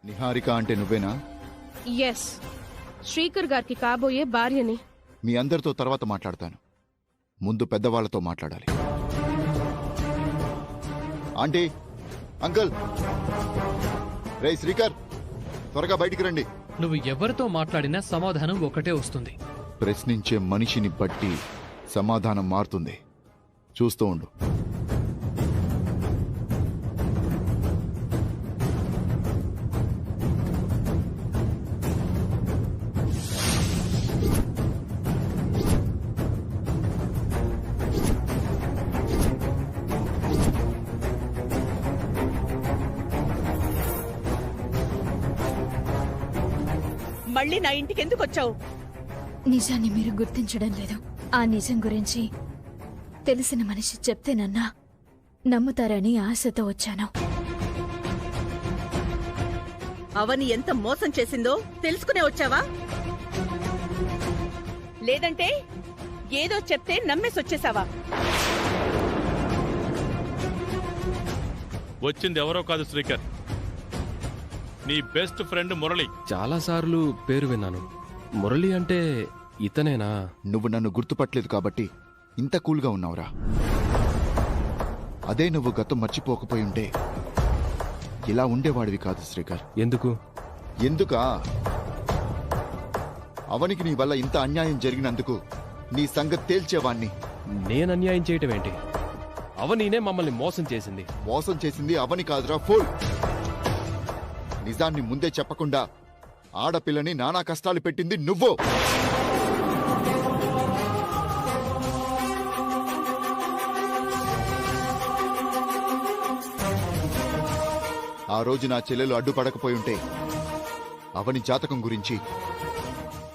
నిహారిక అంటే నువ్వేనా? ఎస్, శ్రీకర్ గారికి కాబోయే భార్యని. మీ అందరితో తర్వాత మాట్లాడతాను, ముందు పెద్దవాళ్లతో మాట్లాడాలి. ఆంటీ, అంకుల్, రే శ్రీకర్, త్వరగా బయటికి రండి. నువ్వు ఎవరితో మాట్లాడినా సమాధానం ఒకటే వస్తుంది. ప్రశ్నించే మనిషిని బట్టి సమాధానం మారుతుంది, చూస్తూ ఉండు. మళ్ళీ నా ఇంటికి ఎందుకు వచ్చావు? నిజాన్ని మీరు గుర్తించడం లేదు. ఆ నిజం గురించి తెలిసిన మనిషి చెప్తేనన్నా నమ్ముతారని ఆశతో వచ్చాను. అవని ఎంత మోసం చేసిందో తెలుసుకునే వచ్చావా? లేదంటే ఏదో చెప్తే నమ్మేసొచ్చేసావా? వచ్చింది ఎవరో కాదు శ్రీకర్, నీ బెస్ట్ ఫ్రెండ్ మురళి. చాలా సార్లు పేరు విన్నాను. మురళి అంటే ఇతనేనా? నువ్వు నన్ను గుర్తుపట్టలేదు కాబట్టి ఇంత కూల్గా ఉన్నావురా. అదే నువ్వు గతం మర్చిపోకపోయి ఉంటే ఇలా ఉండేవాడివి కాదు శ్రీకర్. ఎందుకు? ఎందుకా? అవనికి నీ వల్ల ఇంత అన్యాయం జరిగినందుకు నీ సంగతి తేల్చేవాణ్ణి. నేను అన్యాయం చేయటం ఏంటి? అవనీనే మమ్మల్ని మోసం చేసింది. మోసం చేసింది అవని కాదురా, ఫూల్. నిజాన్ని ముందే చెప్పకుండా ఆడపిల్లని నానా కష్టాలు పెట్టింది నువ్వు. ఆ రోజు నా చెల్లెలు అడ్డుపడకపోయి ఉంటే అవని జాతకం గురించి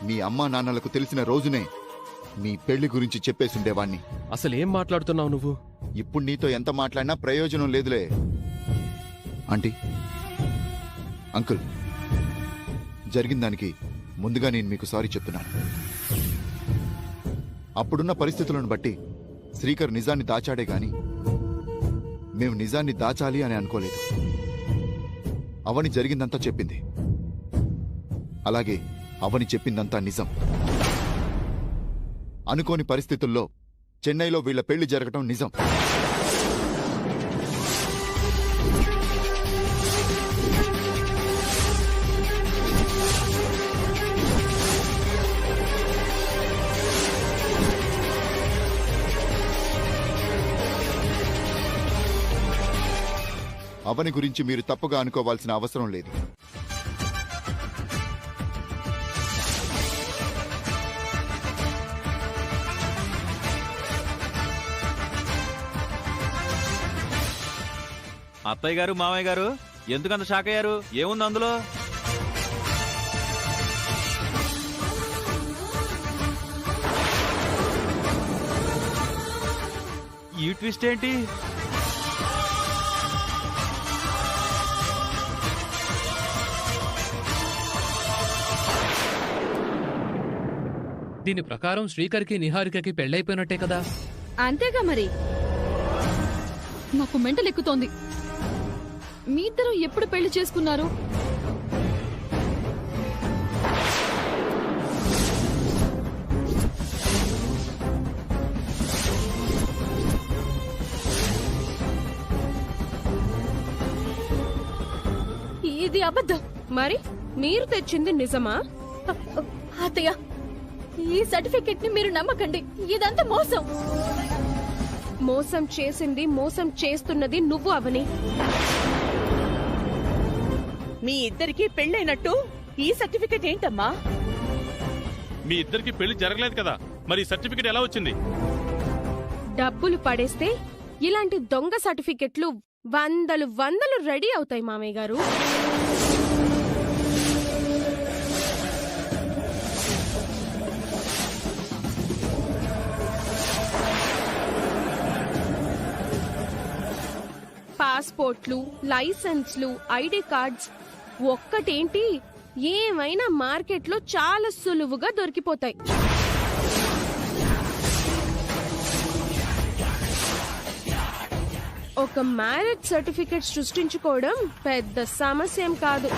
మీ అమ్మా నాన్నలకు తెలిసిన రోజునే నీ పెళ్లి గురించి చెప్పేసుండేవాణ్ణి. అసలేం మాట్లాడుతున్నావు నువ్వు? ఇప్పుడు నీతో ఎంత మాట్లాడినా ప్రయోజనం లేదులే. ఆంటీ, అంకుల్, జరిగిన దానికి ముందుగా నేను మీకు సారీ చెప్తున్నాను. అప్పుడున్న పరిస్థితులను బట్టి శ్రీకర్ నిజాన్ని దాచాడే గాని మేము నిజాన్ని దాచాలి అని అనుకోలేదు. అవని జరిగిందంతా చెప్పింది, అలాగే అవని చెప్పిందంతా నిజం. అనుకోని పరిస్థితుల్లో చెన్నైలో వీళ్ల పెళ్లి జరగటం నిజం. అవని గురించి మీరు తప్పుగా అనుకోవాల్సిన అవసరం లేదు. అత్తయ్య గారు, మామయ్య గారు ఎందుకంత షాక్ అయ్యారు? ఏముంది అందులో? ఈ ట్విస్ట్ ఏంటి? దీని ప్రకారం శ్రీకర్కి నిహారికకి పెళ్ళైపోయినట్టే కదా? అంతేగా మరి. నాకు మెంటల్ ఎక్కుతోంది. మీ ఇద్దరు ఎప్పుడు పెళ్లి చేసుకున్నారు? ఇది అబద్ధం. మరి మీరు తెచ్చింది నిజమా? అత్తయ్య, ఈ సర్టిఫికెట్ ని మీరు నమ్మకండి. ఇదంతా మోసం. మోసం చేసింది, మోసం చేస్తున్నది నువ్వు అవని. మీ ఇద్దరికి పెళ్ళైనట్టు ఈ సర్టిఫికెట్ ఏంటమ్మా? మీ ఇద్దరికి పెళ్లి జరగలేదు కదా, మరి సర్టిఫికెట్ ఎలా వచ్చింది? డబ్బులు పడేస్తే ఇలాంటి దొంగ సర్టిఫికెట్లు వందలు వందలు రెడీ అవుతాయి మామయ్య గారు. పాస్పోర్ట్లు, లైసెన్స్లు, ఐడి కార్డ్స్ ఒక్కటేంటి ఏమైనా మార్కెట్లో చాలా సులువుగా దొరికిపోతాయి. ఒక మ్యారేజ్ సర్టిఫికెట్ సృష్టించుకోవడం పెద్ద సమస్య ఏం కాదు.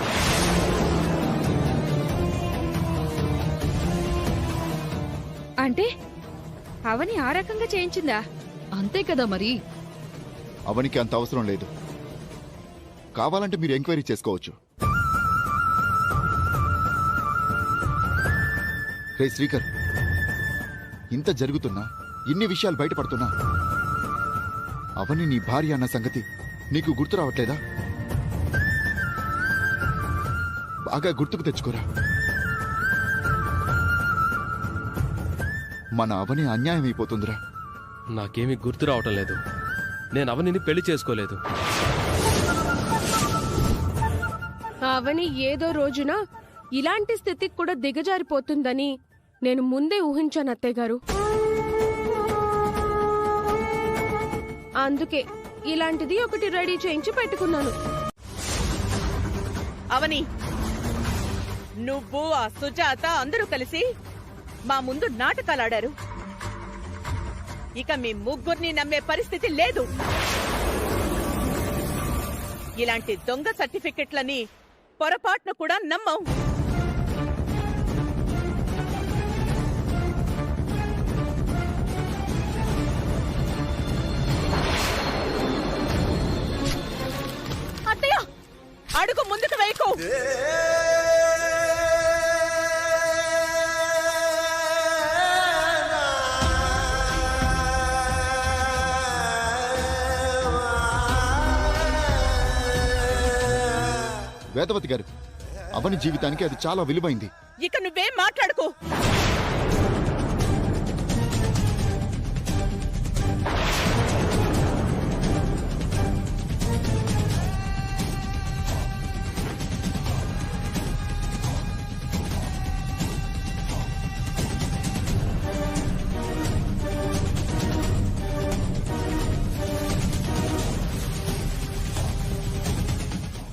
అంటే అవని ఆ రకంగా చేయించిందా? అంతే కదా మరి. అవనికి అంత అవసరం లేదు. కావాలంటే మీరు ఎంక్వైరీ చేసుకోవచ్చు. రే శ్రీకర్, ఇంత జరుగుతున్నా, ఇన్ని విషయాలు బయటపడుతున్నా అవని నీ భార్య అన్న సంగతి నీకు గుర్తు రావట్లేదా? బాగా గుర్తుకు తెచ్చుకోరా. మన అవని అన్యాయం అయిపోతుందిరా. నాకేమీ గుర్తు రావటం లేదు. నేను అవనిని పెళ్లి చేసుకోలేదు. అవని ఏదో రోజున ఇలాంటి స్థితికి కూడా దిగజారిపోతుందని నేను ముందే ఊహించాను అత్తయ్య గారు. అందుకే ఇలాంటిది ఒకటి రెడీ చేయించి పెట్టుకున్నాను. అవని, నువ్వు ఆ సుజాత అందరూ కలిసి మా ముందు నాటకాలాడారు. ఇక మీ ముగ్గురిని నమ్మే పరిస్థితి లేదు. ఇలాంటి దొంగ సర్టిఫికెట్లని పొరపాటున కూడా నమ్మం. అత్తయ్య, అడుగు ముందుకు వేయకు. వేదవతి గారు, అవని జీవితానికి అది చాలా విలువైంది. ఇక నువ్వేం మాట్లాడుకో.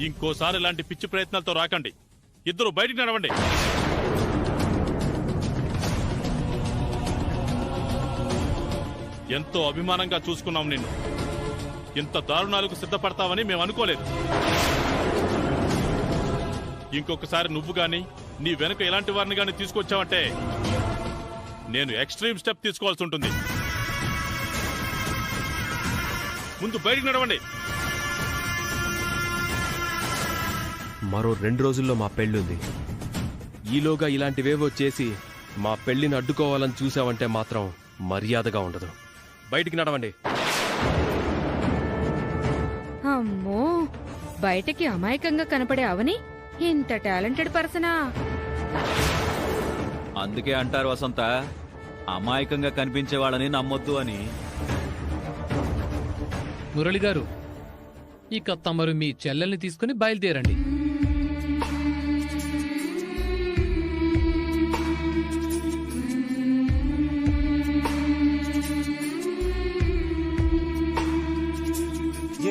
ఇంకోసారి ఇలాంటి పిచ్చి ప్రయత్నాలతో రాకండి. ఇద్దరు బయటికి నడవండి. ఎంతో అభిమానంగా చూసుకున్నాం నిన్ను. ఇంత దారుణాలకు సిద్ధపడతావని మేము అనుకోలేదు. ఇంకొకసారి నువ్వు గాని నీ వెనుక ఎలాంటి వారిని గాని తీసుకొచ్చావంటే నేను ఎక్స్ట్రీమ్ స్టెప్ తీసుకోవాల్సి ఉంటుంది. ముందు బయటికి నడవండి. మరో 2 రోజుల్లో మా పెళ్ళుంది. ఈలోగా ఇలాంటివేవో చేసి మా పెళ్లిని అడ్డుకోవాలని చూసావంటే మాత్రం మర్యాదగా ఉండదు. బయటికి నడవండి. అమ్మో, బయటకి అమాయకంగా కనపడే అవని ఇంత టాలెంటెడ్ పర్సనా? అందుకే అంటారు వసంత, అమాయకంగా కనిపించే వాళ్ళని నమ్మొద్దు అని. మురళి గారు, ఇక తమరు మీ చెల్లెల్ని తీసుకుని బయలుదేరండి.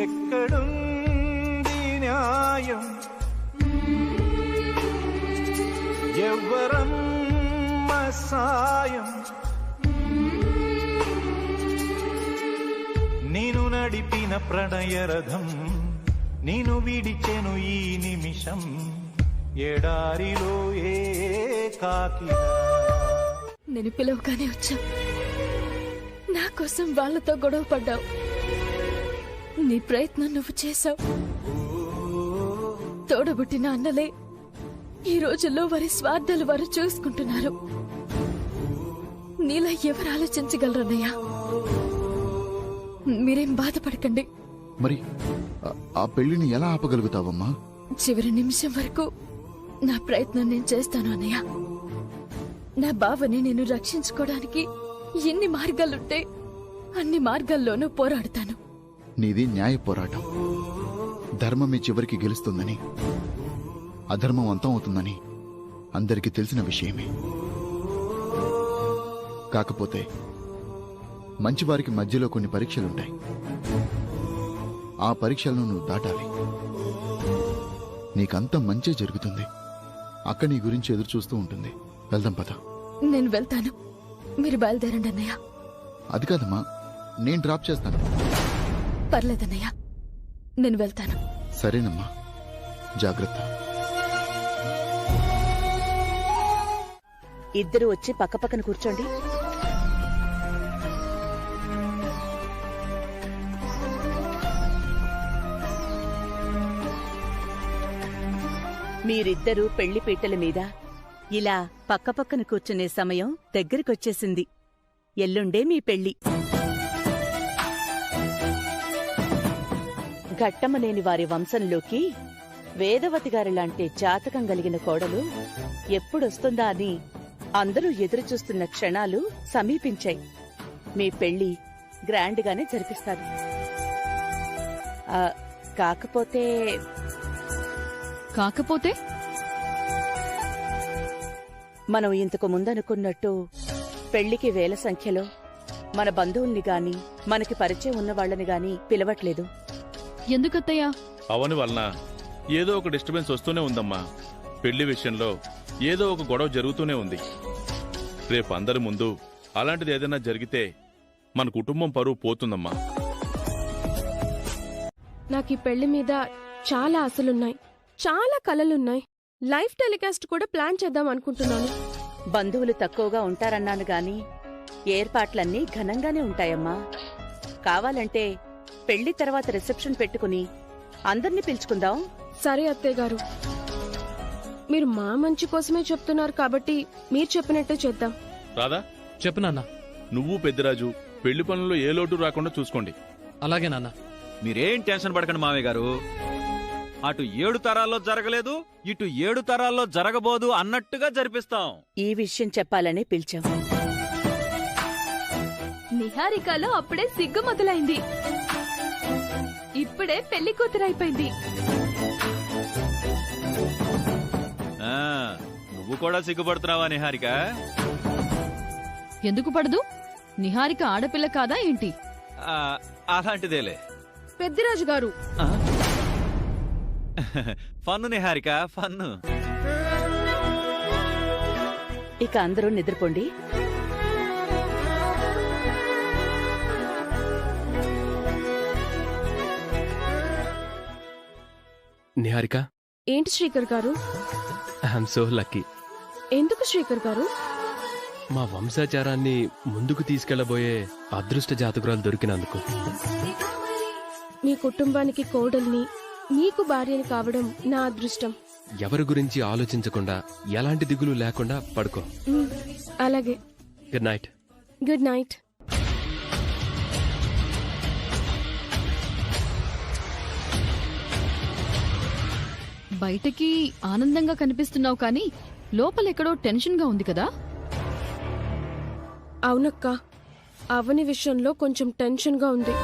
ఎక్కడుంది న్యాయం? ఎవ్వరమ్మ సాయం? నేను నడిపిన ప్రణయరథం నేను విడిచెను ఈ నిమిషం. ఎడారిలో ఏకాకిగా. నేను పిలవగానే వచ్చా. నా కోసం వాళ్ళతో గొడవ పడ్డావు. నీ ప్రయత్నం నువ్వు చేశావు. తోడబుట్టిన అన్నలే ఈ రోజుల్లో వారి స్వార్థాలు వారు చూసుకుంటున్నారు. నీలా ఎవరు ఆలోచించగలరన్నయ్యా? మీరేం బాధపడకండి. మరి ఆ పెళ్లిని ఎలా ఆపగలుగుతావమ్మా? చివరి నిమిషం వరకు నా ప్రయత్నం నేను చేస్తాను అన్నయ్య. నా బావని నేను రక్షించుకోవడానికి ఎన్ని మార్గాలుంటే అన్ని మార్గాల్లోనూ పోరాడతాను. నీది న్యాయ పోరాటం. ధర్మమే చివరికి గెలుస్తుందని, అధర్మం అంతం అవుతుందని అందరికీ తెలిసిన విషయమే. కాకపోతే మంచివారికి మధ్యలో కొన్ని పరీక్షలుంటాయి. ఆ పరీక్షలను నువ్వు దాటాలి. నీకంతా మంచే జరుగుతుంది. అక్క నీ గురించి ఎదురు చూస్తూ ఉంటుంది. వెళ్దాం పద. నేను వెళ్తాను, మీరు బయలుదేరండి అన్నయ్య. అది కాదమ్మా, నేను డ్రాప్ చేస్తాను. పర్లేదన్నయ్య, నేను వెళ్తాను. సరేనమ్మా, జాగ్రత్త. ఇద్దరు వచ్చి పక్కపక్కన కూర్చోండి. మీరిద్దరూ పెళ్లి పీటల మీద ఇలా పక్కపక్కన కూర్చునే సమయం దగ్గరికొచ్చేసింది. ఎల్లుండే మీ పెళ్లి. ఘట్టమనేని వారి వంశంలోకి వేదవతి గారిలాంటి జాతకం కలిగిన కోడలు ఎప్పుడొస్తుందా అని అందరూ ఎదురుచూస్తున్న క్షణాలు సమీపించాయి. మీ పెళ్లి గ్రాండ్గానే జరిపిస్తారు. కాకపోతే మనం ఇంతకు ముందనుకున్నట్టు పెళ్లికి వేల సంఖ్యలో మన బంధువుల్ని గాని మనకి పరిచయం ఉన్న వాళ్ళని గాని పిలవట్లేదు. ఎందుకత్తయ్యా? అవని వలన ఏదో ఒక డిస్టర్బెన్స్ వస్తూనే ఉందమ్మా. పెళ్లి విషయంలో ఏదో ఒక గొడవ జరుగుతూనే ఉంది. రేపు అందరి ముందు అలాంటిది ఏదైనా జరిగితే మన కుటుంబం పరువు పోతుందమ్మా. నాకు ఈ పెళ్లి మీద చాలా ఆశలున్నాయి, చాలా కలలున్నాయి. లైవ్ టెలికాస్ట్ కూడా ప్లాన్ చేద్దాం అనుకుంటున్నాను. బంధువులు తక్కువగా ఉంటారన్నాను గాని ఏర్పాట్లన్నీ ఘనంగానే ఉంటాయమ్మా. కావాలంటే పెళ్లి తర్వాత రిసెప్షన్ పెట్టుకుని అందర్నీ పిలుచుకుందాం. సరే అత్తయ్య గారు, మీరు మా మంచి కోసమే చెప్తున్నారు కాబట్టి మీరు చెప్పినట్టే చేద్దాం. రాదా? చెప్పు నాన్న. నువ్వు పెద్దిరాజు పెళ్లి పనుల్లో ఏ లోటు రాకుండా చూసుకోండి. అలాగే నాన్న. మీరేం టెన్షన్ పడకండి మామయ్య గారు. అటు 7 తరాల్లో జరగలేదు, ఇటు 7 తరాల్లో జరగబోదు అన్నట్టుగా జరిపిస్తాం. ఈ విషయం చెప్పాలని పిలిచాం. నిహారికలో అప్పుడే సిగ్గు మొదలైంది. ఇప్పుడే పెళ్లి కూతురైపోయింది. ఆ, నువ్వు కూడా సిగ్గుపడుతున్నావా నిహారిక? ఎందుకు పడదు? నిహారిక ఆడపిల్ల కాదా ఏంటి? ఆ, అలాంటిదేలే. పెద్దిరాజు గారు, ఆ? Fun Niharika, fun. ఇక అందరూ నిద్రపోండి. నిహారిక, ఏంటి శ్రీకర్ గారు? I'm so lucky. ఎందుకు శ్రీకర్ గారు? మా వంశాచారాన్ని ముందుకు తీసుకెళ్లబోయే అదృష్ట జాతకురాలు దొరికినందుకు. మీ కుటుంబానికి కోడల్ని, నీకు భార్యని కావడం నా అదృష్టం. ఎవరి గురించి ఆలోచించకుండా, ఎలాంటి దిగులు లేకుండా పడుకో. అలాగే. Good night. Good night. బయటకి ఆనందంగా కనిపిస్తున్నావు కానీ లోపలెక్కడో టెన్షన్గా ఉంది కదా? అవునక్క, అవని విషయంలో కొంచెం టెన్షన్గా ఉంది.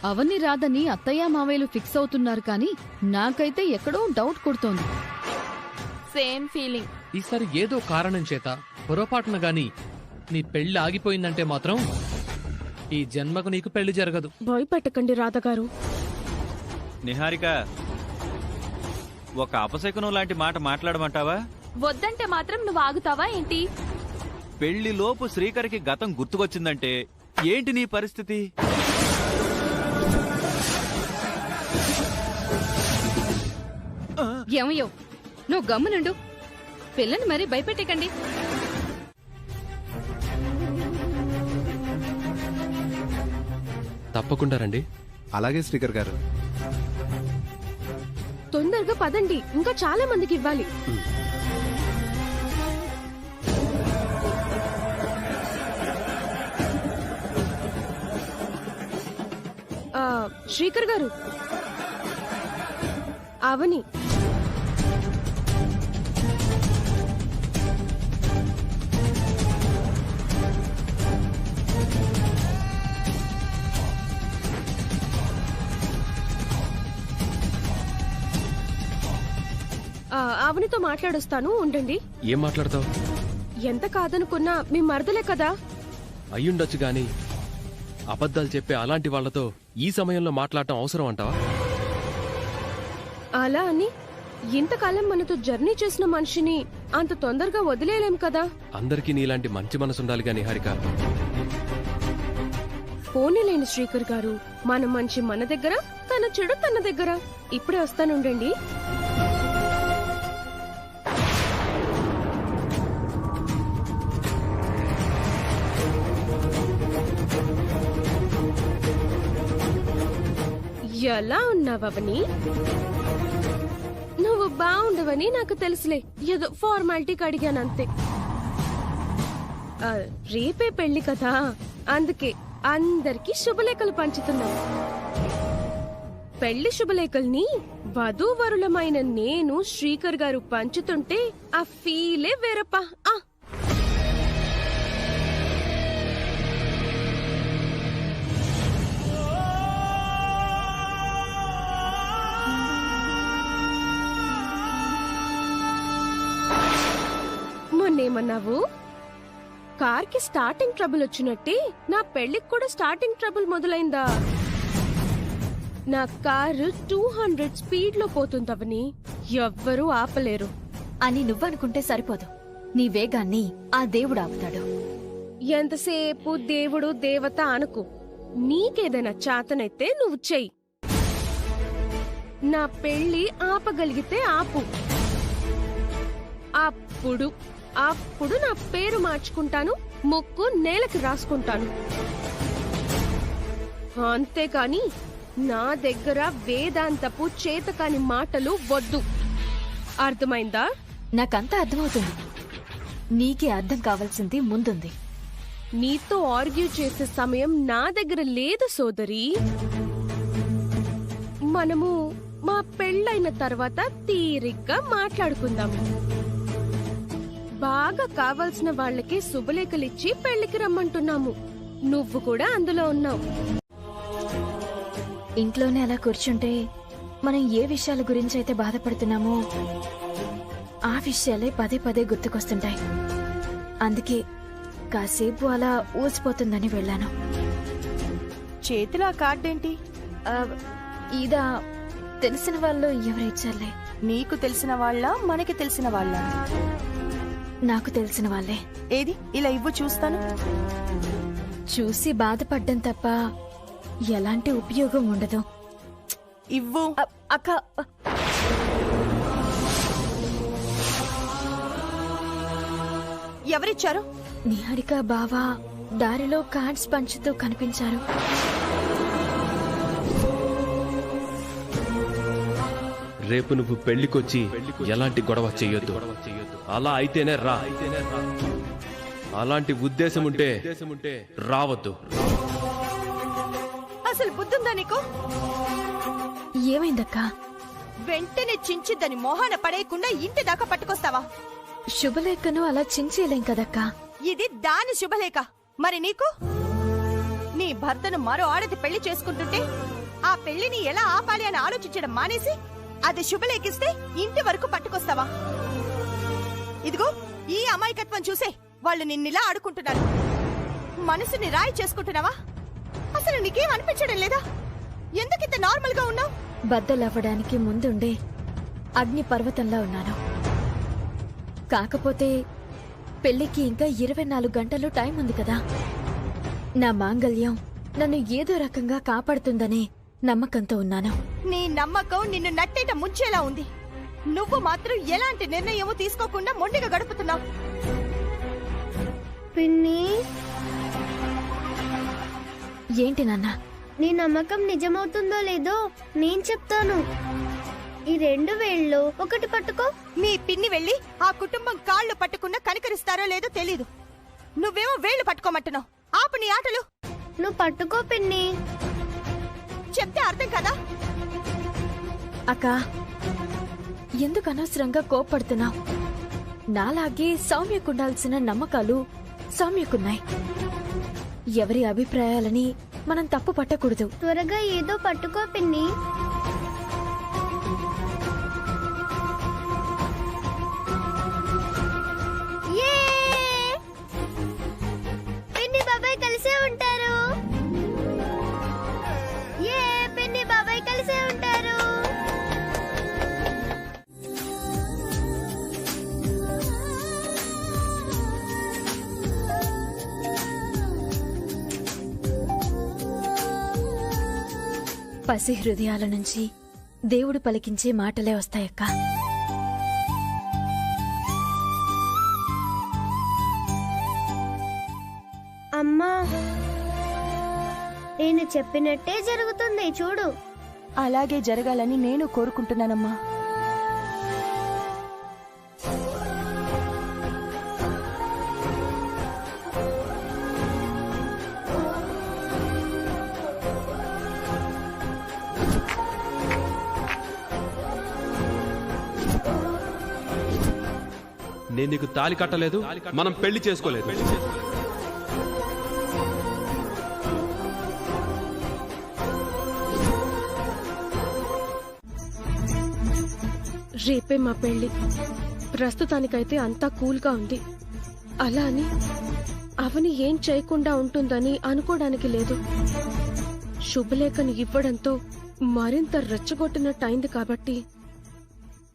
అవని రాదని అత్తయ్య మావయ్యలు ఫిక్స్ అవుతున్నారు కానీ నాకైతే ఎక్కడో డౌట్ కొడుతోంది. Same feeling. ఈసారి ఏదో కారణం చేత పొరపాటున గాని నీ పెళ్లి ఆగిపోయిందంటే మాత్రం ఈ జన్మకు నీకు పెళ్లి జరగదు. భయపెట్టకండి రాధగారు. నిహారిక, ఒక అపశకునం లాంటి మాట మాట్లాడమంటావా? వద్దంటే మాత్రం నువ్వు ఆగుతావా ఏంటి? పెళ్లిలోపు శ్రీకర్కి గతం గుర్తుకొచ్చిందంటే ఏంటి నీ పరిస్థితి? ఏమయ్యో, నువ్వు గమ్మునుండు. పిల్లని మరీ భయపెట్టకండి. తప్పకుండా రండి. అలాగే శ్రీకర్ గారు. తొందరగా పదండి, ఇంకా చాలా మందికి ఇవ్వాలి. శ్రీకర్ గారు, అవని అవనితో మాట్లాడొస్తాను, ఉండండి. ఏం మాట్లాడతావు? ఎంత కాదనుకున్నా మీ మరదలే కదా. అయ్యుండొచ్చు గాని అబద్ధాలు చెప్పే అలాంటి వాళ్లతో ఈ సమయంలో మాట్లాడటం అవసరం అంటావా? అలా అని ఇంతకాలం మనతో జర్నీ చేసిన మనిషిని అంత తొందరగా వదిలేయలేం కదా. అందరికీ నీలాంటి మంచి మనసు ఉండాలిగా నిహారిక. పోనీలేని శ్రీకర్ గారు, మన మంచి మన దగ్గర, తన చెడు తన దగ్గర. ఇప్పుడే వస్తానుండండి. ఎలా ఉన్నావని? నువ్వు బాగుండవని నాకు తెలుసులే, ఏదో ఫార్మాలిటీకి అడిగానంతే. రేపే పెళ్లి కదా, అందుకే అందరికి శుభలేఖలు పంచుతున్నాం. పెళ్లి శుభలేఖల్ని వధూవరులమైన నేను శ్రీకర్ గారు పంచుతుంటే ఆ ఫీలే వేరప్ప. మొన్నేమన్నావు? కార్కి స్టార్టింగ్ ట్రబుల్ వచ్చినట్టే నా పెళ్లికి కూడా స్టార్టింగ్ ట్రబుల్ మొదలైందా? నా కారు 200 స్పీడ్ లో పోతుందవని ఎవ్వరూ ఆపలేరు అని నువ్వనుకుంటే సరిపోదు. నీ వేగాన్ని ఆ దేవుడు ఆపుతాడు. ఎంతసేపు దేవుడు దేవత అనుకో, నీకేదైనా చేతనైతే నువ్వు చెయ్యి. నా పెళ్లి ఆపగలిగితే ఆపు. అప్పుడు నా పేరు మార్చుకుంటాను, ముక్కు నేలకి రాసుకుంటాను. అంతేకాని నా దగ్గర వేదాంతపు చేతకాని మాటలు వద్దు. అర్థమైందా? నాకంతా అర్థమవుతుంది. నీకే అర్థం కావాల్సింది ముందుంది. నీతో ఆర్గ్యూ చేసే సమయం నా దగ్గర లేదు సోదరి. మనము మా పెళ్ళైన తర్వాత తీరిగ్గా మాట్లాడుకుందాం. బాగా కావాల్సిన వాళ్ళకి శుభలేఖలిచ్చి పెళ్లికి రమ్మంటున్నాము. నువ్వు కూడా అందులో ఉన్నావు. ఇంట్లోనే అలా కూర్చుంటే మనం ఏ విషయాల గురించి అయితే బాధపడుతున్నామో ఆ విషయాలే పదే పదే గుర్తుకొస్తుంటాయి. అందుకే కాసేపు అలా ఊసిపోతుందని వెళ్ళాను. చేతిలో ఆ కార్డేంటి? ఇదా తెలిసిన వాళ్ళు ఎవరిచ్చారులే. నీకు తెలిసిన వాళ్ళ, మనకి తెలిసిన వాళ్ళ? నాకు తెలిసిన వాళ్ళే. ఏది ఇలా ఇవ్వు చూస్తాను. చూసి బాధపడ్డం తప్ప ఎలాంటి ఉపయోగం ఉండదు. ఇవ్వు. అక్క, ఎవరిచ్చారు? నిహారిక బావా దారిలో కార్డ్స్ పంచుతూ కనిపించారు. రేపు నువ్వు పెళ్లికొచ్చి ఎలాంటి గొడవ చెయ్యొద్దు. అలా అయితేనే రా. అలాంటి ఉద్దేశం ఉంటే రావద్దు. అసలు బుద్ధుందా నీకు? ఏమైందక్కా? వెంటనే చించి దాని మొహాన పడేయకుండా ఇంటి దాకా పట్టుకొస్తావా? శుభలేఖను అలా చించేయలేం కదక్కా. ఇది దాని శుభలేఖ. మరి నీకు? నీ భర్తను మరో ఆడది పెళ్లి చేసుకుంటుంటే ఆ పెళ్లిని ఎలా ఆపాలి అని ఆలోచించడం మానేసి అది శుభలేఖిస్తే ఇంటి వరకు పట్టుకొస్తావా? ఇదిగో ఈ అమాయకత్వం చూసే వాళ్ళు నిన్నిలా ఆడుకుంటున్నారు. మనసుని రాయి చేసుకుంటున్నావా? అసలు నీకేం అనిపించడం లేదా? ఎందుకింత నార్మల్ గా ఉన్నావు? బద్దలవ్వడానికి ముందుండే అగ్ని పర్వతంలా ఉన్నాను. కాకపోతే పెళ్లికి ఇంకా 24 గంటలు టైం ఉంది కదా. నా మాంగల్యం నన్ను ఏదో రకంగా కాపాడుతుందనే నమ్మకంతో ఉన్నాను. నీ నమ్మకం నిన్ను నట్టేట ముంచేలా ఉంది. నువ్వు మాత్రం ఎలాంటి నిర్ణయమూ తీసుకోకుండా మొండిగా గడుపుతున్నావు. పిన్ని, ఏంటి నాన్న? నీ నమ్మకం నిజమవుతుందో లేదో నేను చెప్తాను. ఈ 2 వేళ్ళలో ఒకటి పట్టుకో. మీ పిన్ని వెళ్ళి ఆ కుటుంబం కాళ్ళు పట్టుకున్నా కనికరిస్తారో లేదో తెలీదు. నువ్వేమో వేళ్లు పట్టుకోమంటున్నావు. ఆపు నీ ఆటలు. నువ్వు పట్టుకో పిన్ని. చెప్తే అర్థం కదా? అక్క, ఎందుకు అనవసరంగా కోప్పడుతున్నావు? నాలాగే సౌమ్యకుండాల్సిన నమ్మకాలు సౌమ్యకున్నాయి. ఎవరి అభిప్రాయాలని మనం తప్పు పట్టకూడదు. త్వరగా ఏదో పట్టుకో పిన్ని. పిన్ని బాబాయ్ కలిసే ఉంటారు. పిన్ని బాబాయ్ కలిసే ఉంటారు. పసి హృదయాల నుంచి దేవుడు పలికించే మాటలే వస్తాయక్క. అమ్మా, నేను చెప్పినట్టే జరుగుతుంది చూడు. అలాగే జరగాలని నేను కోరుకుంటున్నానమ్మా. నేను నీకు తాళి కట్టలేదు, మనం పెళ్లి చేసుకోలేదు. రేపే మా పెళ్లి. ప్రస్తుతానికైతే అంతా కూల్గా ఉంది. అలా అని అవని ఏం చేయకుండా ఉంటుందని అనుకోవడానికి లేదు. శుభలేఖను ఇవ్వడంతో మరింత రెచ్చగొట్టినట్టయింది కాబట్టి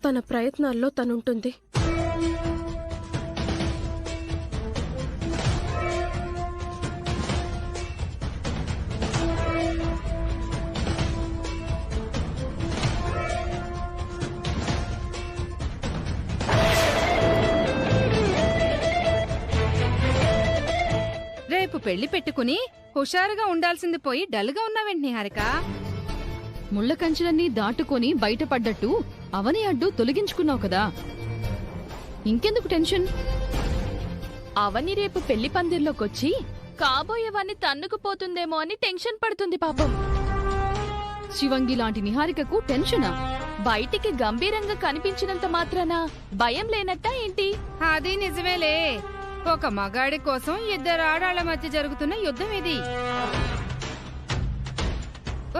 తన ప్రయత్నాల్లో తనుంటుంది. రేపు పెళ్లి పెట్టుకుని హుషారుగా ఉండాల్సింది పోయి డల్గా ఉన్నావేంటి నిహారిక? ముళ్ళ కంచెలన్నీ దాటుకొని బయటపడ్డట్టు అవని అడ్డు తొలగించుకున్నావు కదా, ఇంకెందుకు టెన్షన్? అవని రేపు పెళ్లి పందిర్లోకొచ్చి కాబోయేవాన్ని తన్నుకుపోతుందేమో అని టెన్షన్ పడుతుంది పాపం. శివంగి లాంటి నిహారికకు టెన్షనా? బయటికి గంభీరంగా కనిపించినంత మాత్రాన భయం లేనట్టా ఏంటి? అది నిజమేలే. ఒక మగాడి కోసం ఇద్దరు ఆడాళ్ల మధ్య జరుగుతున్న యుద్ధం ఇది.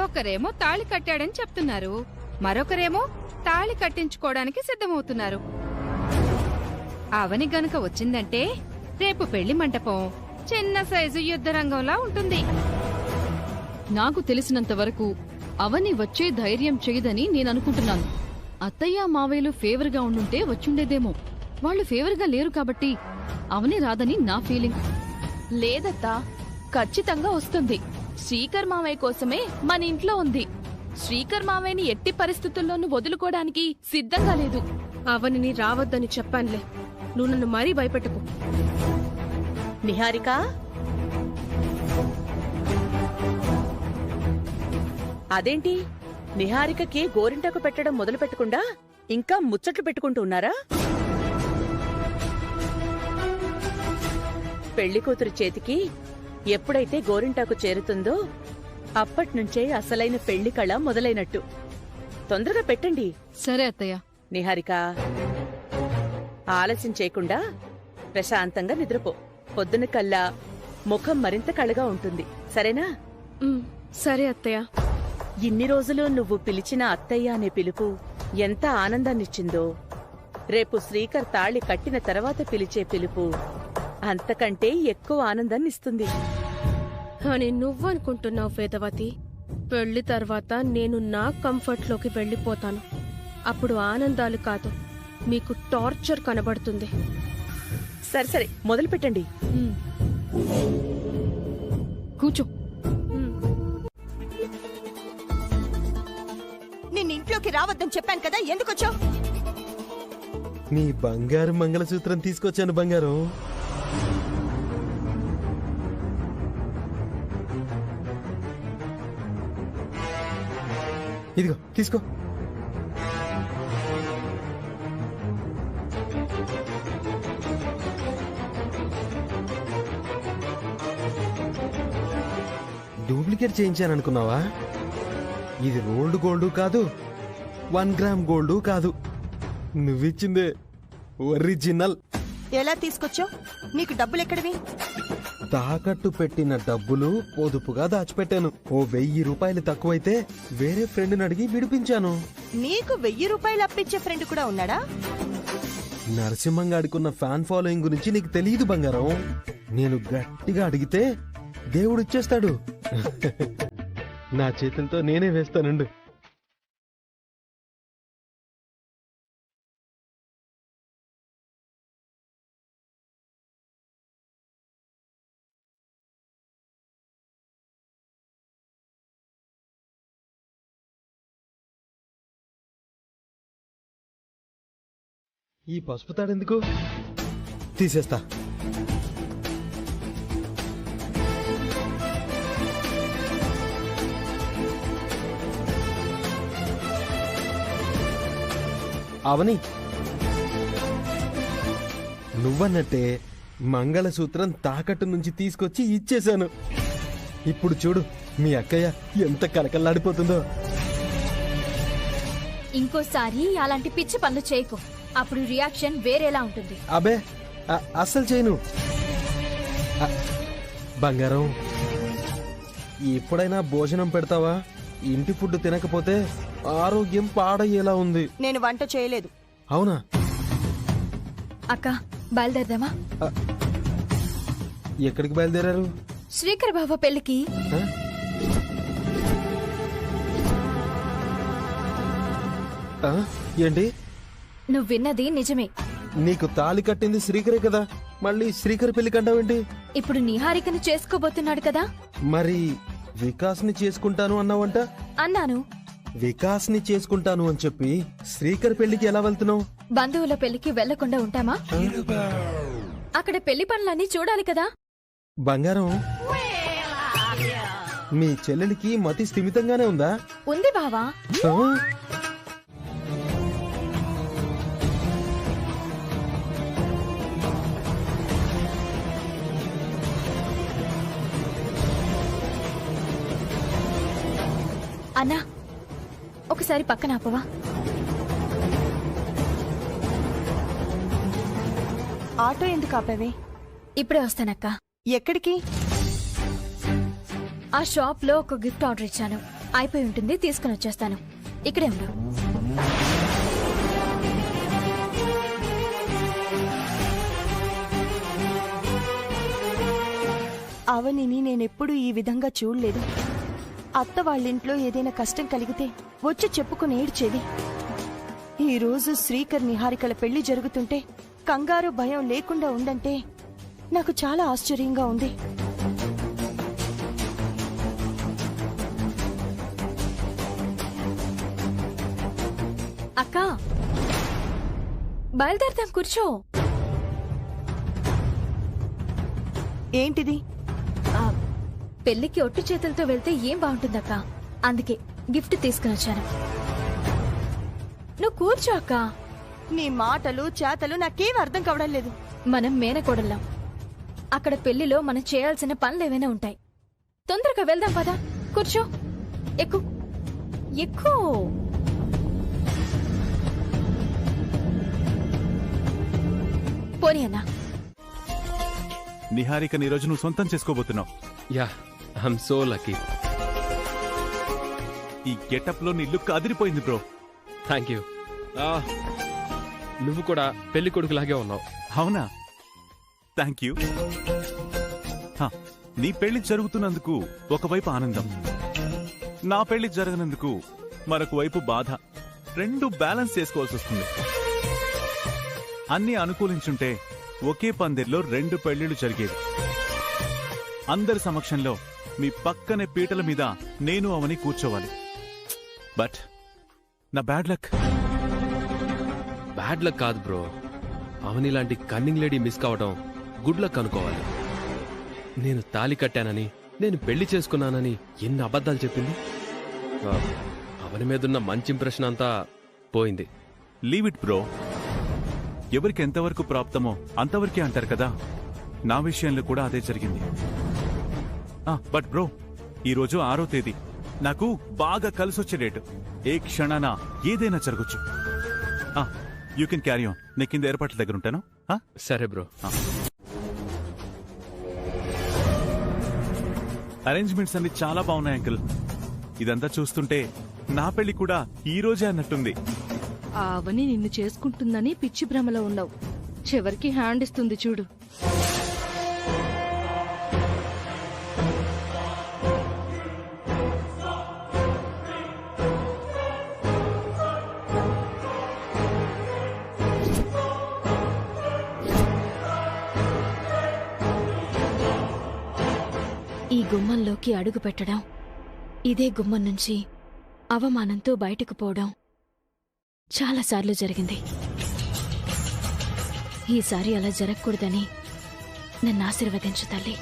ఒకరేమో తాళి కట్టాడని చెప్తున్నారు, మరొకరేమో తాళి కట్టించుకోవడానికి సిద్ధమవుతున్నారు. అవని గనుక వచ్చిందంటే రేపు పెళ్లి మంటపం చిన్న సైజు యుద్ధ రంగంలా ఉంటుంది. నాకు తెలిసినంత వరకు అవని వచ్చే ధైర్యం చేయదని నేననుకుంటున్నాను. అత్తయ్య మావయ్యలు ఫేవర్గా ఉండుంటే వచ్చుండేదేమో. వాళ్ళు ఫేవర్గా లేరు కాబట్టి అవని రాదని నా ఫీలింగ్. లేదత్తా, ఖచ్చితంగా వస్తుంది. శ్రీకర్ మావయ్య కోసమే మన ఇంట్లో ఉంది. శ్రీకర్ మావయ్యని ఎట్టి పరిస్థితుల్లోనూ వదులుకోవడానికి సిద్ధంగా లేదు. అవనిని రావద్దని చెప్పానులే, నువ్వు నన్ను మరీ భయపెట్టకు. నిహారిక, అదేంటి నిహారికకి గోరింటాకు పెట్టడం మొదలు పెట్టకుండా ఇంకా ముచ్చట్లు పెట్టుకుంటూ ఉన్నారా? పెళ్లి కూతురు చేతికి ఎప్పుడైతే గోరింటాకు చేరుతుందో అప్పట్నుంచే అసలైన పెళ్లి కళ మొదలైనట్టు. తొందరగా పెట్టండి. సరే అత్తయ్య. నిహారిక, ఆలస్యం చేయకుండా ప్రశాంతంగా నిద్రపో. పొద్దున కల్లా ముఖం మరింత కళగా ఉంటుంది. సరేనా? సరే అత్తయ్య. ఇన్ని రోజులు నువ్వు పిలిచిన అత్తయ్య అనే పిలుపు ఎంత ఆనందాన్నిచ్చిందో, రేపు శ్రీకర్ తాళి కట్టిన తర్వాత పిలిచే పిలుపు అంతకంటే ఎక్కువ ఆనందాన్నిస్తుంది అని నువ్వనుకుంటున్నావు వేదవతి. పెళ్లి తర్వాత నేను నా కంఫర్ట్లోకి వెళ్ళిపోతాను. అప్పుడు ఆనందాలు కాదు, మీకు టార్చర్ కనబడుతుంది. సరే సరే, మొదలు పెట్టండి. కూర్చో. నిన్నింట్లోకి రావద్దని చెప్పాను కదా, ఎందుకొచ్చావు? నీ బంగారు మంగళసూత్రం తీసుకొచ్చాను బంగారం. ఇదిగో తీసుకో. డూప్లికేట్ చేయించాననుకున్నావా? ఇది రోల్డ్ గోల్డ్ కాదు, 1 గ్రామ్ గోల్డ్ కాదు, నువ్విచ్చిందే ఒరిజినల్. ఎలా తీసుకొచ్చావు? నీకు డబ్బులెక్కడివి? తాకట్టు పెట్టిన డబ్బులు పొదుపుగా దాచిపెట్టాను. ఓ 1000 రూపాయలు తక్కువైతే వేరే ఫ్రెండ్ని అడిగి విడిపించాను. నీకు 1000 రూపాయలు అప్పించే ఫ్రెండ్ కూడా ఉన్నాడా? నరసింహంగాడికున్న ఫ్యాన్ ఫాలోయింగ్ గురించి నీకు తెలియదు బంగారం. నేను గట్టిగా అడిగితే దేవుడిచ్చేస్తాడు. నా చేతులతో నేనే వేస్తానండు. ఈ పసుపు తాడెందుకు? తీసేస్తా. అవని, నువ్వన్నట్టే మంగళసూత్రం తాకట్టు నుంచి తీసుకొచ్చి ఇచ్చేశాను. ఇప్పుడు చూడు మీ అక్కయ్య ఎంత కలకల్లాడిపోతుందో. ఇంకోసారి అలాంటి పిచ్చి పనులు చేయకు, అప్పుడు రియాక్షన్ వేరేలా ఉంటుంది. అబే అస్సలు చేయను. బంగారం, ఎప్పుడైనా భోజనం పెడతావా? ఇంటి ఫుడ్ తినకపోతే ఆరోగ్యం పాడయ్యేలా ఉంది. నేను వంట చేయలేదు. అవునా? అక్క బయలుదేరదామా? ఎక్కడికి బయలుదేరారు? శ్రీకర్ బాబా పెళ్లికి. ఏంటి? నువ్వు విన్నది నిజమే. నీకు తాళి కట్టింది శ్రీకరే కదా, మళ్ళీ శ్రీకర్ పెళ్లి కంటావేంటి? ఇప్పుడు నిహారికను చేసుకోబోతున్నాడు కదా. మరి వికాస్ని చేసుకుంటాను అన్నావంట? అన్నాను. వికాస్ని చేసుకుంటాను అని చెప్పి శ్రీకర్ పెళ్లికి ఎలా వెళ్తున్నావు? బంధువుల పెళ్లికి వెళ్లకుండా ఉంటామా? అక్కడ పెళ్లి పనులన్నీ చూడాలి కదా. బంగారం, మీ చెల్లెలికి మతి స్థిమితంగానే ఉందా? ఉంది బావా. అన్నా, ఒకసారి పక్కన ఆపవా? ఆటో ఎందుకు ఆపేవే? ఇప్పుడే వస్తానక్క. ఎక్కడికి? ఆ షాప్ లో ఒక గిఫ్ట్ ఆర్డర్ ఇచ్చాను, అయిపోయి ఉంటుంది, తీసుకుని వచ్చేస్తాను. ఇక్కడే ఉండు. అవనిని నేనెప్పుడూ ఈ విధంగా చూడలేదు. అత్త వాళ్ళింట్లో ఏదైనా కష్టం కలిగితే వచ్చి చెప్పుకుని ఏడ్చేది. ఈ రోజు శ్రీకర్ నిహారికల పెళ్లి జరుగుతుంటే కంగారు భయం లేకుండా ఉందంటే నాకు చాలా ఆశ్చర్యంగా ఉంది. అక్క బయలుదేరతాం, కూర్చో. ఏంటిది? పెళ్లికి ఒట్టు చేతులతో వెళ్తే ఏం బాగుంటుందక్క, అందుకే గిఫ్ట్ తీసుకుని వచ్చాను. నువ్వు కూర్చో అక్క. నీ మాటలు చేతలు నాకేం అర్థం కావడం లేదు. మనం మేనకోడళ్ళం. అక్కడ పెళ్లిలో మనం చేయాల్సిన పనులు ఏమైనా ఉంటాయి. తొందరగా వెళ్దాం పదా. కూర్చో, ఎక్కు ఎక్కు. పోనీ అన్నా. నిహారికని ఈరోజు నువ్వు సొంతం చేసుకోబోతున్నావు. Yeah, I'm so lucky. ఈ గెటప్ లో నీ లుక్ అదిరిపోయింది బ్రో. Thank you. నువ్వు కూడా పెళ్లి కొడుకులాగే ఉన్నావు. అవునా? Thank you. నీ పెళ్లి జరుగుతున్నందుకు ఒకవైపు ఆనందం, నా పెళ్లి జరగనందుకు మరొక వైపు బాధ. రెండు బ్యాలెన్స్ చేసుకోవాల్సి వస్తుంది. అన్నీ అనుకూలించుంటే ఒకే పందిర్లో రెండు పెళ్లిళ్లు జరిగేవి. అందరి సమక్షంలో మీ పక్కనే పీటల మీద నేను అవని కూర్చోవాలి. బట్ నా బ్యాడ్ లక్. బ్యాడ్ లక్ కాదు బ్రో, అవని లాంటి కన్నింగ్ లేడీ మిస్ కావడం గుడ్ లక్ అనుకోవాలి. నేను తాళి కట్టానని, నేను పెళ్లి చేసుకున్నానని ఎన్ని అబద్ధాలు చెప్పింది. అవని మీదున్న మంచి ఇంప్రెషన్ అంతా పోయింది. Leave it bro. ఎవరికి ఎంతవరకు ప్రాప్తమో అంతవరకే అంటారు కదా. నా విషయంలో కూడా అదే జరిగింది. బట్ బ్రో, ఈరోజు 6వ తేదీ, నాకు బాగా కలిసొచ్చే డేట్. ఏ క్షణాన ఏదైనా జరగచ్చు. You can carry on. నేను కింద ఏర్పాట్ల దగ్గర ఉంటాను. సరే బ్రో. అరేంజ్మెంట్స్ అన్ని చాలా బాగున్నాయి అంకుల్. ఇదంతా చూస్తుంటే నా పెళ్లి కూడా ఈ రోజే అన్నట్టుంది. అవని నిన్ను చేసుకుంటుందని పిచ్చి భ్రమలో ఉన్నావు. చివరికి హ్యాండ్ ఇస్తుంది చూడు. ఈ గుమ్మంలోకి అడుగు పెట్టడం, ఇదే గుమ్మం నుంచి అవమానంతో బయటకు పోవడం చాలాసార్లు జరిగింది. ఈసారి అలా జరగకూడదని నన్ను ఆశీర్వదించు తల్లి.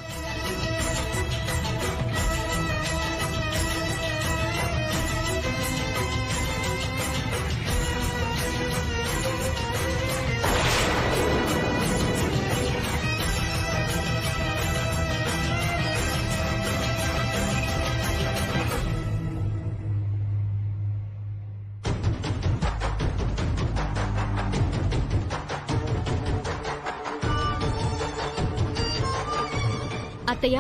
అత్తయ్య,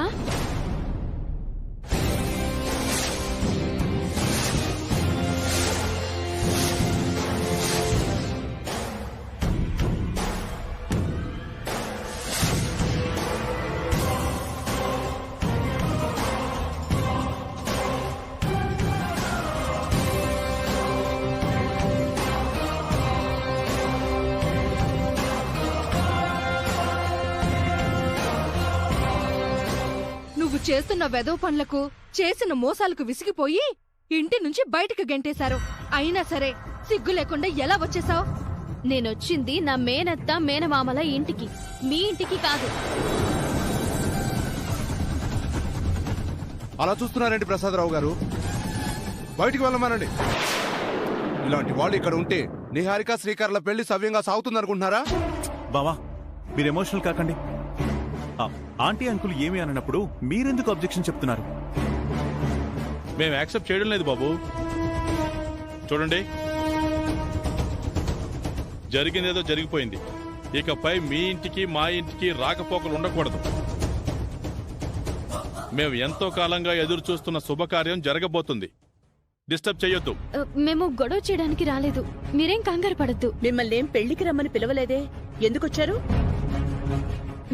నువ్వు చేస్తున్న వెధవ పనులకు, చేసిన మోసాలకు విసిగిపోయి ఇంటి నుంచి బయటకు గెంటేశారు. అయినా సరే సిగ్గు లేకుండా ఎలా వచ్చేసావు? నేనొచ్చింది నా మేనత్త మేనమామల ఇంటికి, మీ ఇంటికి కాదు. అలా చూస్తున్నారండి ప్రసాదరావు గారు? బయటికి వెళ్ళమనండి. ఇలాంటి వాళ్ళు ఇక్కడ ఉంటే నిహారిక శ్రీకర్ల పెళ్లి సవ్యంగా సాగుతుందనుకుంటున్నారా? బావా, మీరు ఎమోషనల్ కాకండి. ఆంటీ అంకుల్ ఏమి అన్నప్పుడు మీరెందుకు అబ్జెక్షన్ చెప్తున్నారు? మేము యాక్సెప్ట్ చేయడం లేదు బాబు. చూడండి, జరిగిందేదో జరిగిపోయింది. ఇకపై మీ ఇంటికి మా ఇంటికి రాకపోకలు ఉండకూడదు. మేము ఎంతో కాలంగా ఎదురు చూస్తున్న శుభకార్యం జరగబోతుంది. డిస్టర్బ్ చేయొద్దు. మేము గొడవ చేయడానికి రాలేదు, మీరేం కంగారు పడద్దు. మిమ్మల్ని ఏం పెళ్లికి రమ్మని పిలవలేదే, ఎందుకొచ్చారు?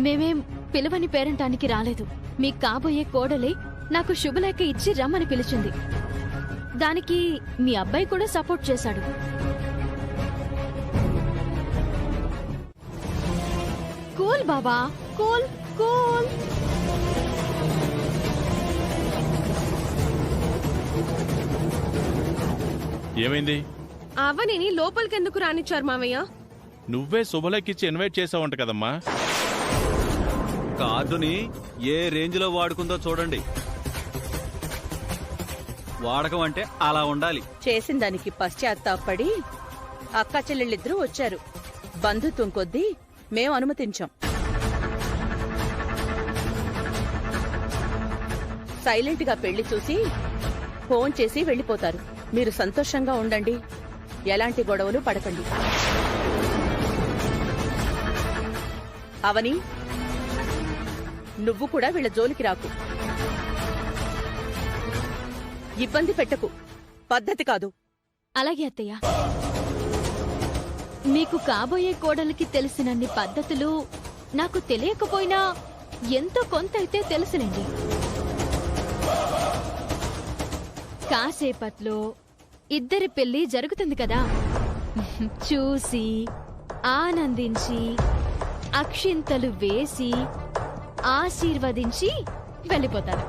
మేమేం పిలవని పేరంటానికి రాలేదు. మీ కాబోయే కోడలే నాకు శుభలేఖ ఇచ్చి రమ్మని పిలిచింది. దానికి మీ అబ్బాయి కూడా సపోర్ట్ చేశాడు. కూల్ బాబా, కూల్ కూల్. ఏమైంది? అవనిని లోపలికెందుకు రానిచ్చారు మామయ్య? నువ్వే శుభలేఖిచ్చి ఇన్వైట్ చేసావంట కదమ్మా. కార్డుని ఏ రేంజ్ లో వాడుకుందో చూడండి. వాడకం అంటే అలా ఉండాలి. చేసిన దానికి పశ్చాత్తాపడి అక్క చెల్లెళ్ళిద్దరూ వచ్చారు. బంధుత్వం కొద్దీ మేం అనుమతించాం. సైలెంట్ గా పెళ్లి చూసి ఫోన్ చేసి వెళ్లిపోతారు. మీరు సంతోషంగా ఉండండి, ఎలాంటి గొడవలు పడకండి. అవని, నువ్వు కూడా వీళ్ళ జోలికి రాకు. ఇబ్బంది పెట్టకు, పద్ధతి కాదు. అలాగే అత్తయ్య. మీకు కాబోయే కోడలికి తెలిసినన్ని పద్ధతులు నాకు తెలియకపోయినా ఎంతో కొంత అయితే తెలుసునండి. కాసేపట్లో ఇద్దరి పెళ్లి జరుగుతుంది కదా, చూసి ఆనందించి అక్షింతలు వేసి ఆశీర్వదించి వెళ్ళిపోతారు.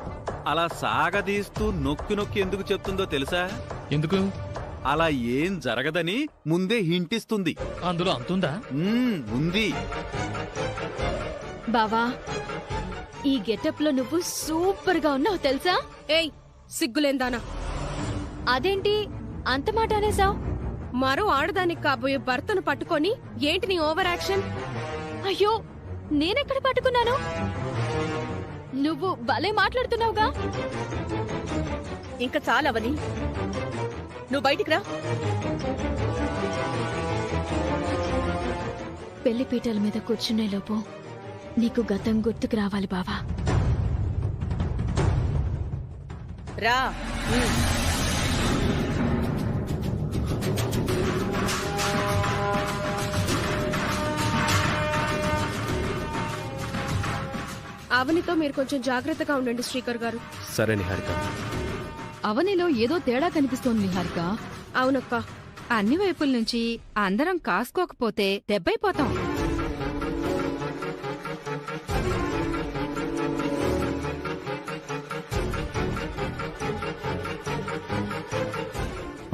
అలా సాగదీస్తూ నొక్కి నొక్కి ఎందుకు చెప్తుందో తెలుసా? ఎందుకు? అలా ఏం జరగదని ముందే హింటిస్తుంది. అందులో అంతుందా? ఉంది. బావా, ఈ గెటప్ లో నువ్వు సూపర్ గా ఉన్నావు తెలుసా? ఏయ్, సిగ్గులేందానా! అదేంటి అంత మాట అనేసావు? మరో ఆడదానికి కాబోయే భర్తను పట్టుకొని ఏంటి నీ ఓవర్ యాక్షన్? అయ్యో, నేనెక్కడ పట్టుకున్నాను? నువ్వు భలే మాట్లాడుతున్నావుగా. ఇంకా చాలవని, నువ్వు బయటికి రా. పెళ్లి పీటల మీద కూర్చునే లోపు నీకు గతం గుర్తుకు రావాలి బావా. రా. అవనితో మీరు కొంచెం జాగ్రత్తగా ఉండండి శ్రీకర్ గారు. సరే నిహారిక. అవనిలో ఏదో తేడా కనిపిస్తోంది నిహారిక. అవునక్క. అన్ని వైపుల నుంచి అందరం కాసుకోకపోతే దెబ్బైపోతాం.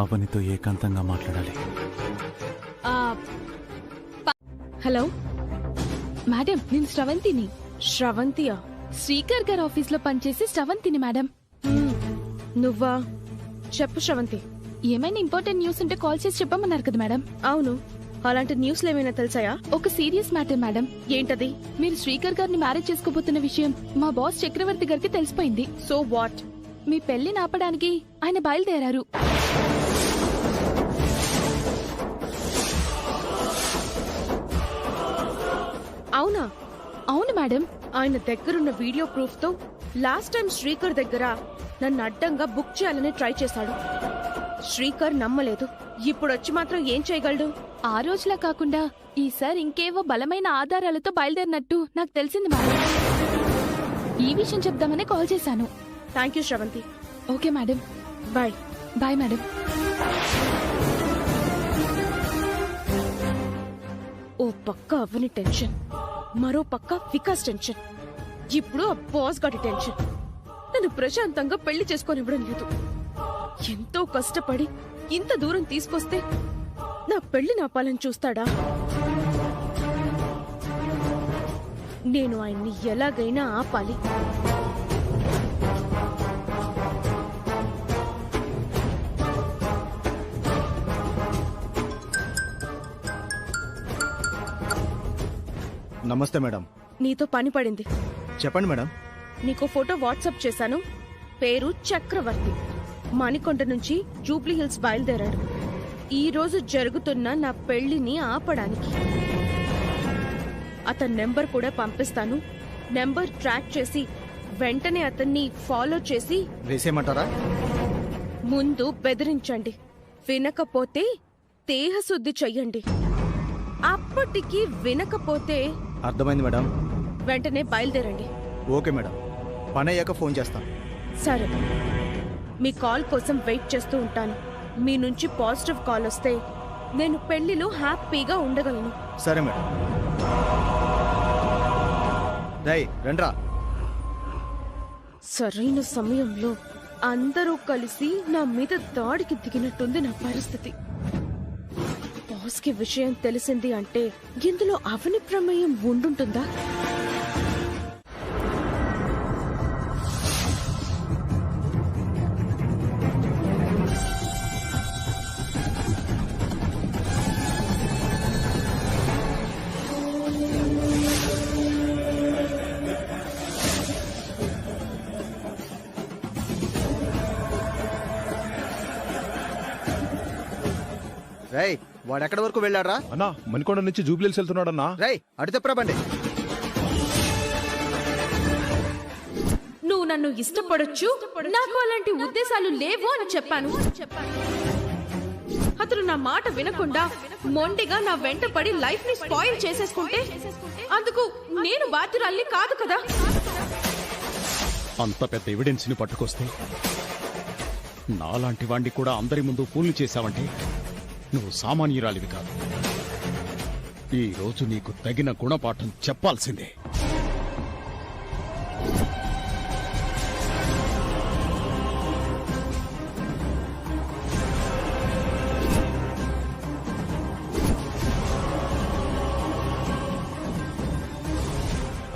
అవనితో ఏకాంతంగా మాట్లాడాలి. హలో, మేడం నేను శ్రవంతిని. శ్రవంతియా? శ్రీకర్ గారి ఆఫీస్ లో పనిచేసి శ్రవంతిని మేడం. నువ్వా? చెప్పు శ్రవంతి. ఏమైనా ఇంపార్టెంట్ న్యూస్ ఉంటే కాల్ చేసి చెప్పమన్నారు కదా మేడం. అవును, అలాంటి న్యూస్లు ఏమైనా తెలుసాయా? ఒక సీరియస్ మ్యాటర్ మేడం. ఏంటది? మీరు శ్రీకర్ గారిని మ్యారేజ్ చేసుకోబోతున్న విషయం మా బాస్ చక్రవర్తి గారికి తెలిసిపోయింది. So what? మీ పెళ్లిని ఆపడానికి ఆయన బయలుదేరారు. అవునా? అవును మేడం. ఆయన దగ్గరున్న వీడియో ప్రూఫ్ తో లాస్ట్ టైం శ్రీకర్ దగ్గర నన్ను అడ్డంగా బుక్ చేయాలని ట్రై చేశాడు. శ్రీకర్ నమ్మలేదు. ఇప్పుడొచ్చి మాత్రం ఏం చేయగలడు? ఆ రోజులా కాకుండా ఈసారి ఇంకేవో బలమైన ఆధారాలతో బయలుదేరినట్టు నాకు తెలిసింది మేడం. ఈ విషయం చెప్దామని కాల్ చేశాను. Thank you Sravanthi. Okay madam. Bye. Bye madam. ఓ పక్క అవని టెన్షన్, మరో పక్క వికాస్ టెన్షన్, ఇప్పుడు ఆ బాస్ గారి టెన్షన్. నన్ను ప్రశాంతంగా పెళ్లి చేసుకొనివ్వడం లేదు. ఎంతో కష్టపడి ఇంత దూరం తీసుకొస్తే నా పెళ్లి నాపాలని చూస్తాడా? నేను ఆయన్ని ఎలాగైనా ఆపాలి. నమస్తే మేడం. నీతో పని పడింది. చెప్పండి మేడం. నీకో ఫోటో వాట్సాప్ చేశాను. పేరు చక్రవర్తి. మణికొండ నుంచి జూబ్లీ హిల్స్ బయలుదేరాడు. ఈ రోజు జరుగుతున్న నా పెళ్లిని ఆపడానికి. అతని నెంబర్ కూడా పంపిస్తాను. నెంబర్ ట్రాక్ చేసి వెంటనే అతన్ని ఫాలో చేసి వేసేయమంటారా? ముందు బెదిరించండి, వినకపోతే దేహశుద్ధి చెయ్యండి. అప్పటికి వినకపోతే అర్థమైంది మేడం. వెంటనే బయలుదేరండి. ఓకే మేడం, పని అయ్యాక ఫోన్ చేస్తాం. సరే, మీ కాల్ కోసం వెయిట్ చేస్తూ ఉంటాను. మీ నుంచి పాజిటివ్ కాల్ వస్తే నేను పెళ్లిలో హ్యాపీగా ఉండగలను. సరే మేడం. రై రండ్రా. సరైన సమయంలో అందరూ కలిసి నా మీద దాడికి దిగినట్టుంది నా పరిస్థితి. బాస్కి విషయం తెలిసింది అంటే ఇందులో అవని ప్రమేయం ఉండుంటుందా? రై వాడెక్కడి వరకు వెళ్ళాడ్రా? అన్నా మణికొండ నుంచి జూబ్లీహిల్స్ వెళ్తున్నాడన్నా. రై అటు చెప్పరా బండి. నువ్వు నన్ను ఇష్టపడొచ్చు, నాకు అలాంటి ఉద్దేశాలు లేవు అని చెప్పాను. అతను నా మాట వినకుండా మొండిగా నా వెంట పడి లైఫ్ ని స్పాయిల్ చేసేసుకుంటే అందుకు నేను బాధ్యురాల్ని కాదు కదా. అంత పెద్ద ఎవిడెన్స్ ని పట్టుకొస్తే నాలాంటి వాణ్ణి కూడా అందరి ముందు ఫూల్ని చేశావంటే నువ్వు సామాన్యురాలివి కాదు. ఈ రోజు నీకు తగిన గుణపాఠం చెప్పాల్సిందే.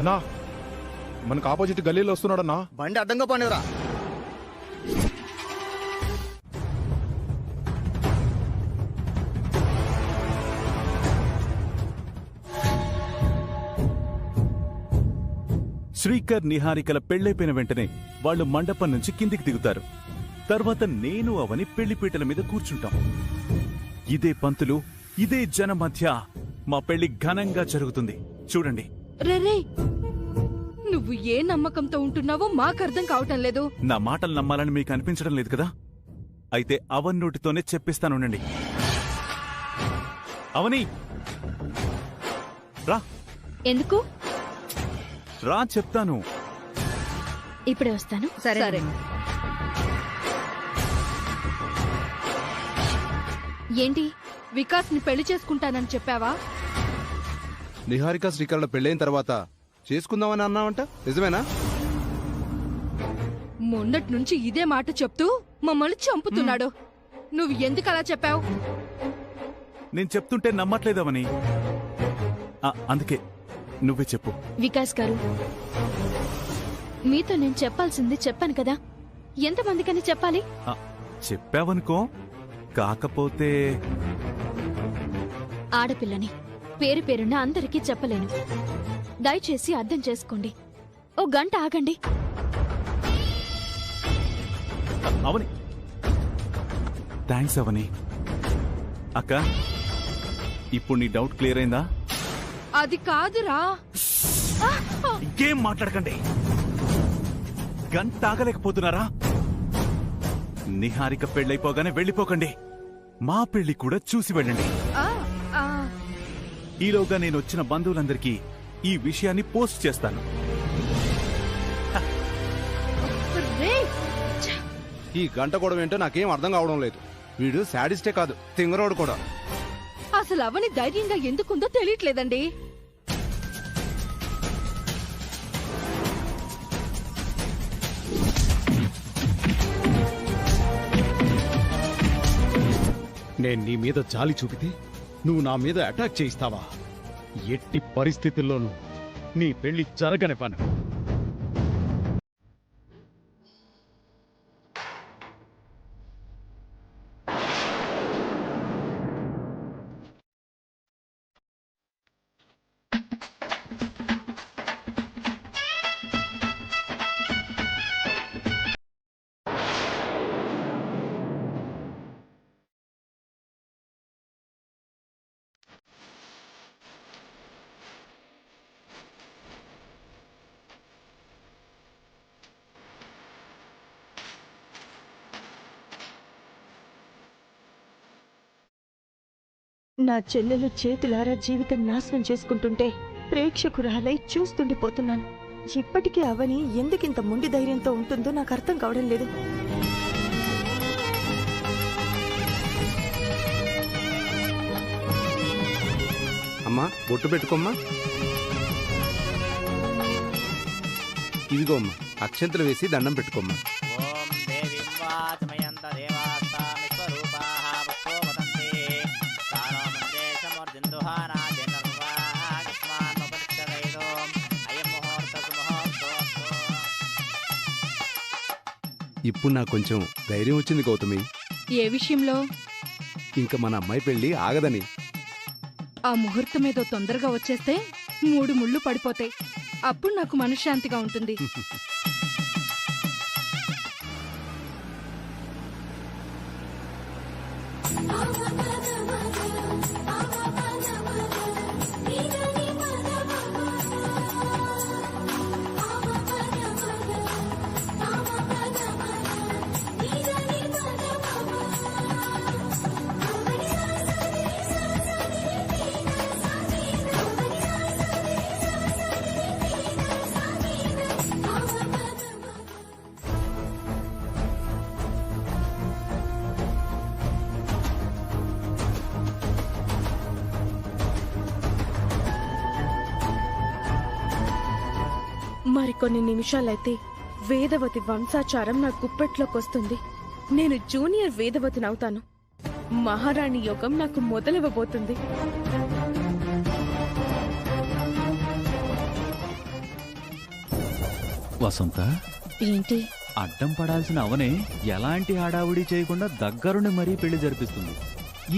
అన్నా మనకు ఆపోజిట్ గల్లీలో వస్తున్నాడన్నా. బండి అడ్డంగా పోనివరా. శ్రీకర్ నిహారికల పెళ్లైపోయిన వెంటనే వాళ్ళు మండపం నుంచి కిందికి దిగుతారు. తర్వాత నేను అవని పెళ్లిపీటల మీద కూర్చుంటాం. ఇదే పంతులు, ఇదే జన మధ్య మా పెళ్లి ఘనంగా జరుగుతుంది. చూడండి. రే, నువ్వు ఏ నమ్మకంతో ఉంటున్నావో మాకర్థం కావటం లేదు. నా మాటలు నమ్మాలని మీకు అనిపించడం లేదు కదా? అయితే అవన్ నోటితోనే చెప్పిస్తానుండండి. అవని రా. ఎందుకు? రా చెప్తాను. ఇప్పుడే వస్తాను. సరే. ఏంటి, వికాస్ ని పెళ్లి చేసుకుంటానని చెప్పావా? నిహారిక శ్రీకర్ల పెళ్ళైన తర్వాత చేసుకుందామని అన్నావంట, నిజమేనా? మొన్నటి నుంచి ఇదే మాట చెప్తూ మమ్మల్ని చంపుతున్నాడు. నువ్వు ఎందుకు అలా చెప్పావు? నేను చెప్తుంటే నమ్మట్లేదవని. అందుకే నువ్వే చెప్పు. వికాస్ గారు, మీతో నేను చెప్పాల్సింది చెప్పాను కదా, ఎంతమందికని చెప్పాలి? చెప్పావనుకో, కాకపోతే ఆడపిల్లని పేరు పేరున అందరికీ చెప్పలేను. దయచేసి అర్థం చేసుకోండి. ఓ గంట ఆగండి. అవని, థ్యాంక్స్ అవని. అక్క, ఇప్పుడు నీ డౌట్ క్లియర్ అయిందా? అది కాదురా. ఇంకేం మాట్లాడకండి. గంట ఆగలేకపోతున్నారా? నిహారిక పెళ్ళైపోగానే వెళ్ళిపోకండి. మా పెళ్లి కూడా చూసి వెళ్ళండి. ఈలోగా నేను వచ్చిన బంధువులందరికీ ఈ విషయాన్ని పోస్ట్ చేస్తాను. ఈ గంట కూడా ఏంటో నాకేం అర్థం కావడం లేదు. వీడు శాడిస్టే కాదు, తింగరోడు కూడా. అసలు అవని ధైర్యంగా ఎందుకుందో తెలియట్లేదండి. నేను నీ మీద జాలి చూపితే నువ్వు నా మీద అటాక్ చేయిస్తావా? ఎట్టి పరిస్థితుల్లోనూ నీ పెళ్లి జరగనివ్వను. నా చెల్లెలు చేతులారా జీవితం నాశనం చేసుకుంటుంటే ప్రేక్షకురాలై చూస్తుండిపోతున్నాను. ఇప్పటికీ అవని ఎందుకింత మొండి ధైర్యంతో ఉంటుందో నాకు అర్థం కావడం లేదు. అమ్మా, బొట్టు పెట్టుకోమ్మా. ఇదిగోమ్మా, అక్షంతలు వేసి దండం పెట్టుకోమ్మా. ఇప్పుడు నాకు కొంచెం ధైర్యం వచ్చింది గౌతమి. ఏ విషయంలో? ఇంకా మన అమ్మాయి పెళ్లి ఆగదని. ఆ ముహూర్తం ఏదో తొందరగా వచ్చేస్తే 3 ముళ్ళు పడిపోతాయి. అప్పుడు నాకు మనశ్శాంతిగా ఉంటుంది. మరికొన్ని నిమిషాలైతే వేదవతి వంశాచారం నా గుప్పెట్లోకొస్తుంది. నేను జూనియర్ వేదవతినవుతాను. మహారాణి యోగం నాకు మొదలవ్వబోతుంది. వసంత, ఏంటి? అడ్డం పడాల్సిన అవనే ఎలాంటి హడావుడి చేయకుండా దగ్గరుండి మరీ పెళ్లి జరిపిస్తుంది.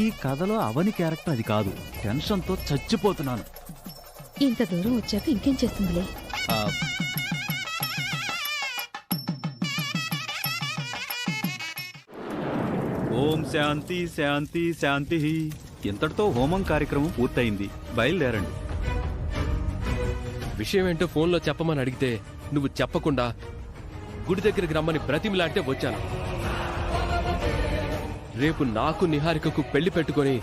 ఈ కథలో అవని క్యారెక్టర్ అది కాదు. టెన్షన్తో చచ్చిపోతున్నాను. ఇంత దూరం వచ్చాక ఇంకేం చేస్తుందిలే. ఓం శాంతి శాంతి శాంతి. ఇంతటితో హోమం కార్యక్రమం పూర్తయింది. బయలుదేరండి. విషయం ఏంటో ఫోన్లో చెప్పమని అడిగితే నువ్వు చెప్పకుండా గుడి దగ్గరికి రమ్మని బ్రతిమిలాంటే వచ్చాను. రేపు నాకు నిహారికకు పెళ్లి పెట్టుకొని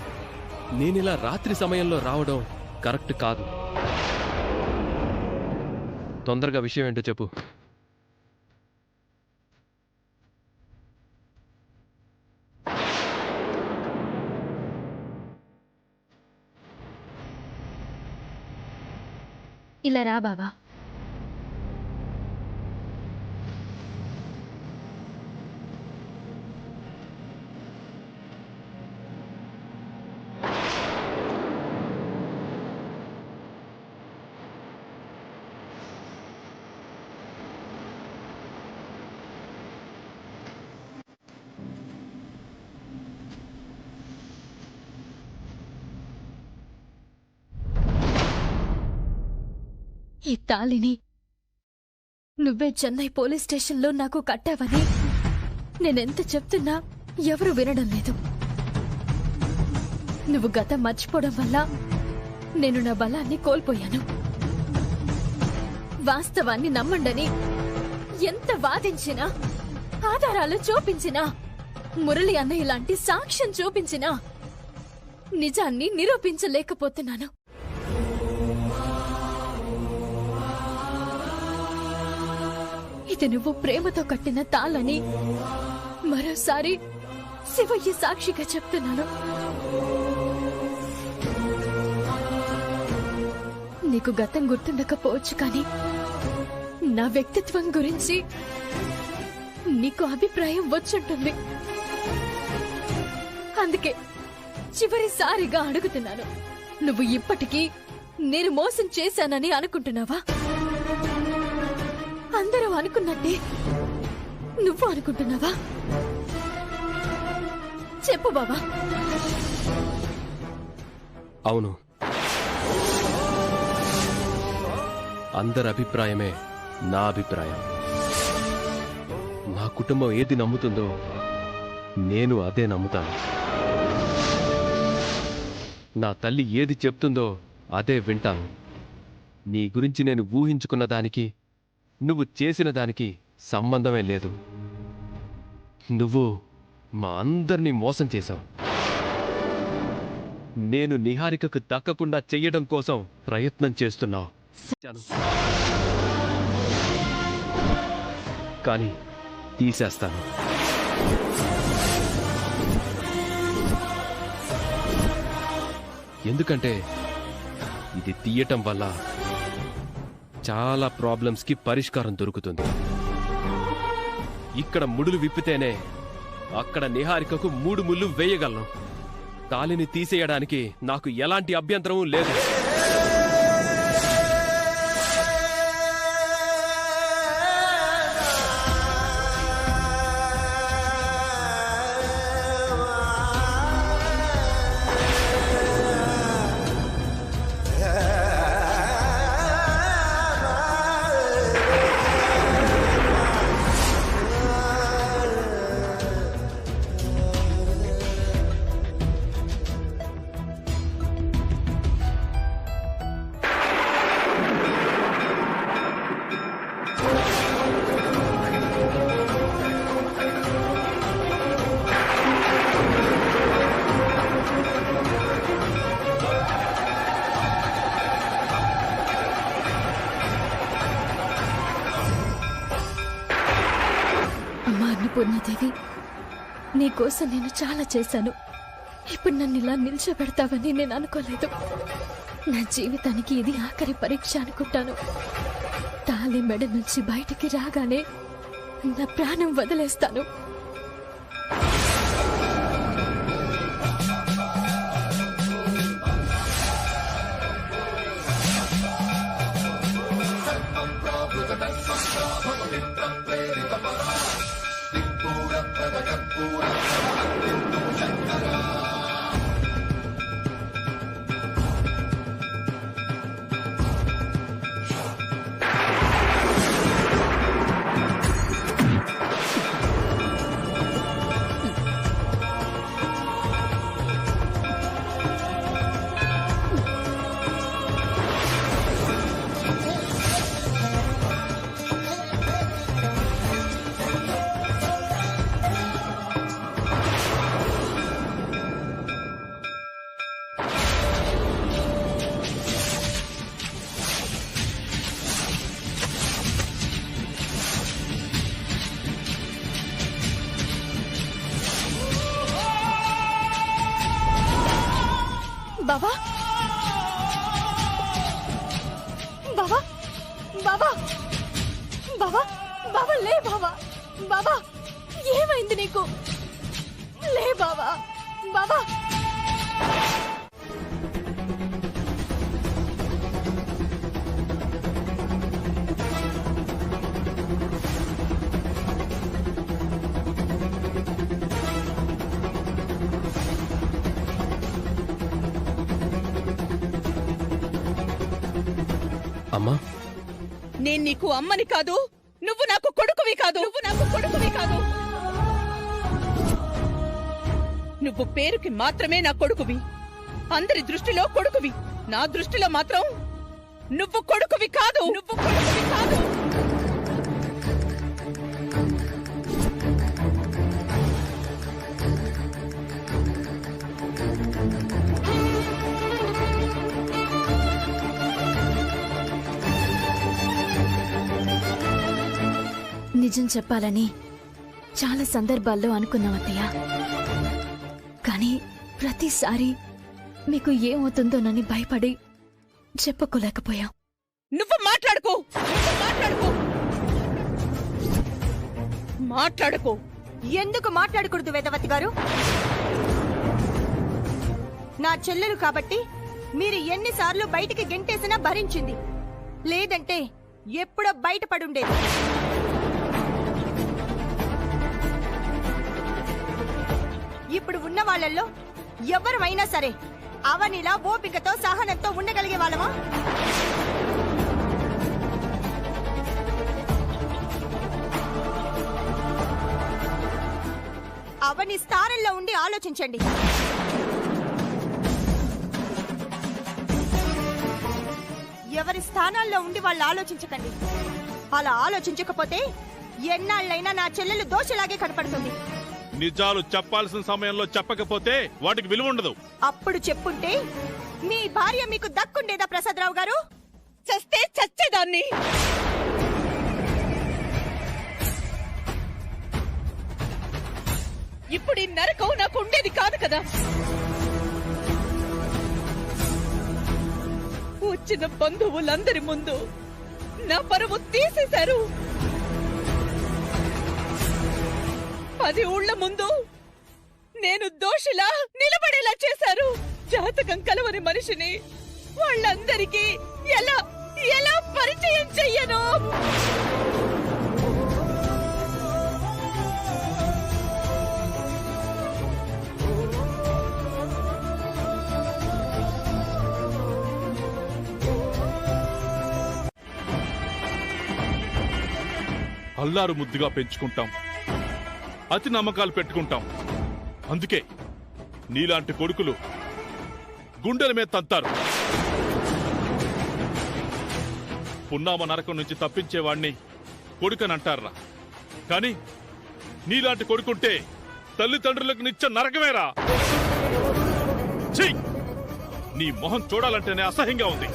నేనిలా రాత్రి సమయంలో రావడం కరెక్ట్ కాదు. తొందరగా విషయం ఏంటో చెప్పు. ఇలా రా బావా. ఈ తాళిని నువ్వే చెన్నై పోలీస్ స్టేషన్లో నాకు కట్టావని నేనెంత చెప్తున్నా ఎవరు వినడం లేదు. నువ్వు గతం మర్చిపోవడం వల్ల నేను నా బలాన్ని కోల్పోయాను. వాస్తవాన్ని నమ్మండని ఎంత వాదించినా, ఆధారాలు చూపించినా, మురళి అన్నయ్య లాంటి సాక్ష్యం చూపించినా నిజాన్ని నిరూపించలేకపోతున్నాను. ఇది నువ్వు ప్రేమతో కట్టిన తాళని మరోసారి శివయ్య సాక్షిగా చెప్తున్నాను. నీకు గతం గుర్తుండకపోవచ్చు, కానీ నా వ్యక్తిత్వం గురించి నీకు అభిప్రాయం వచ్చుంటుంది. అందుకే చివరిసారిగా అడుగుతున్నాను, నువ్వు ఇప్పటికీ నేను మోసం చేశానని అనుకుంటున్నావా? అందరూ అనుకున్నట్టే నువ్వు అనుకుంటున్నావా? చెప్పు బావా. అవును, అందరి అభిప్రాయమే నా అభిప్రాయం. నా కుటుంబం ఏది నమ్ముతుందో నేను అదే నమ్ముతాను. నా తల్లి ఏది చెప్తుందో అదే వింటాను. నీ గురించి నేను ఊహించుకున్న దానికి నువ్వు చేసిన దానికి సంబంధమే లేదు. నువ్వు మా అందరినీ మోసం చేశావు. నేను నిహారికకు దక్కకుండా చెయ్యడం కోసం ప్రయత్నం చేస్తున్నావు. కానీ తీసేస్తాను. ఎందుకంటే ఇది తీయటం వల్ల చాలా ప్రాబ్లమ్స్కి పరిష్కారం దొరుకుతుంది. ఇక్కడ ముడులు విప్పితేనే అక్కడ నిహారికకు 3 ముళ్ళు వేయగలను. తాళిని తీసేయడానికి నాకు ఎలాంటి అభ్యంతరం లేదు. పూర్ణదేవి, నీకోసం నేను చాలా చేశాను. ఇప్పుడు నన్ను ఇలా నిల్చోబెడతావని నేను అనుకోలేదు. నా జీవితానికి ఇది ఆఖరి పరీక్ష అనుకుంటాను. తాళి మెడ నుంచి బయటికి రాగానే నా ప్రాణం వదిలేస్తాను. బావా, బావా, బావా, బావా, బావా, లే బావా, బావా, ఏమైంది నీకు? లే బావా, బావా. అమ్మా, నేను నీకు అమ్మని కాదు, నువ్వు నాకు కొడుకువి కాదు, నువ్వు పేరుకి మాత్రమే నా కొడుకువి. అందరి దృష్టిలో కొడుకువి, నా దృష్టిలో మాత్రం నువ్వు కొడుకువి కాదు. నిజం చెప్పాలని చాలా సందర్భాల్లో అనుకున్నాం అత్తయ్య. కానీ ప్రతిసారి మీకు ఏమవుతుందోనని భయపడి చెప్పుకోలేకపోయాం. నువ్వు మాట్లాడుకో. ఎందుకు మాట్లాడకూడదు వేదవతి గారు? నా చెల్లెలు కాబట్టి మీరు ఎన్నిసార్లు బయటికి గెంటేసినా భరించింది. లేదంటే ఎప్పుడో బయటపడుండేది. ఇప్పుడు ఉన్న వాళ్ళల్లో ఎవరైనా సరే అవనిలా ఓపికతో సహనంతో ఉండగలిగే వాళ్ళమా? అవని స్థానంలో ఉండి ఆలోచించండి. ఎవరి స్థానాల్లో ఉండి వాళ్ళు ఆలోచించకండి. అలా ఆలోచించకపోతే ఎన్నాళ్ళైనా నా చెల్లెలు దోషలాగే కనపడుతుంది. నిజాలు చెప్పాల్సిన సమయంలో చెప్పకపోతే వాటికి విలువ ఉండదు. అప్పుడు చెప్పుంటే మీ భార్య మీకు దక్కుండేదా ప్రసాదరావు గారు? చస్తే చచ్చేదాన్ని. ఇప్పుడు ఈ నరకం నాకు ఉండేది కాదు కదా. వచ్చిన బంధువులందరి ముందు నా పరువు తీసేశారు. 10 ఊళ్ళ ముందు నేను దోషిలా నిలబడేలా చేశారు. జాతకం కలవని మనిషిని వాళ్ళందరికీ ఎలా ఎలా పరిచయం చెయ్యను? అల్లారు ముద్దుగా పెంచుకుంటాం, అతి నమ్మకాలు పెట్టుకుంటాం. అందుకే నీలాంటి కొడుకులు గుండెల మీద తంతారు. పున్నామ నరకం నుంచి తప్పించేవాణ్ణి కొడుకనంటారా? కాని నీలాంటి కొడుకుంటే తల్లిదండ్రులకు నిత్య నరకమేరా. ఛీ! నీ మొహం చూడాలంటేనే అసహ్యంగా ఉంది.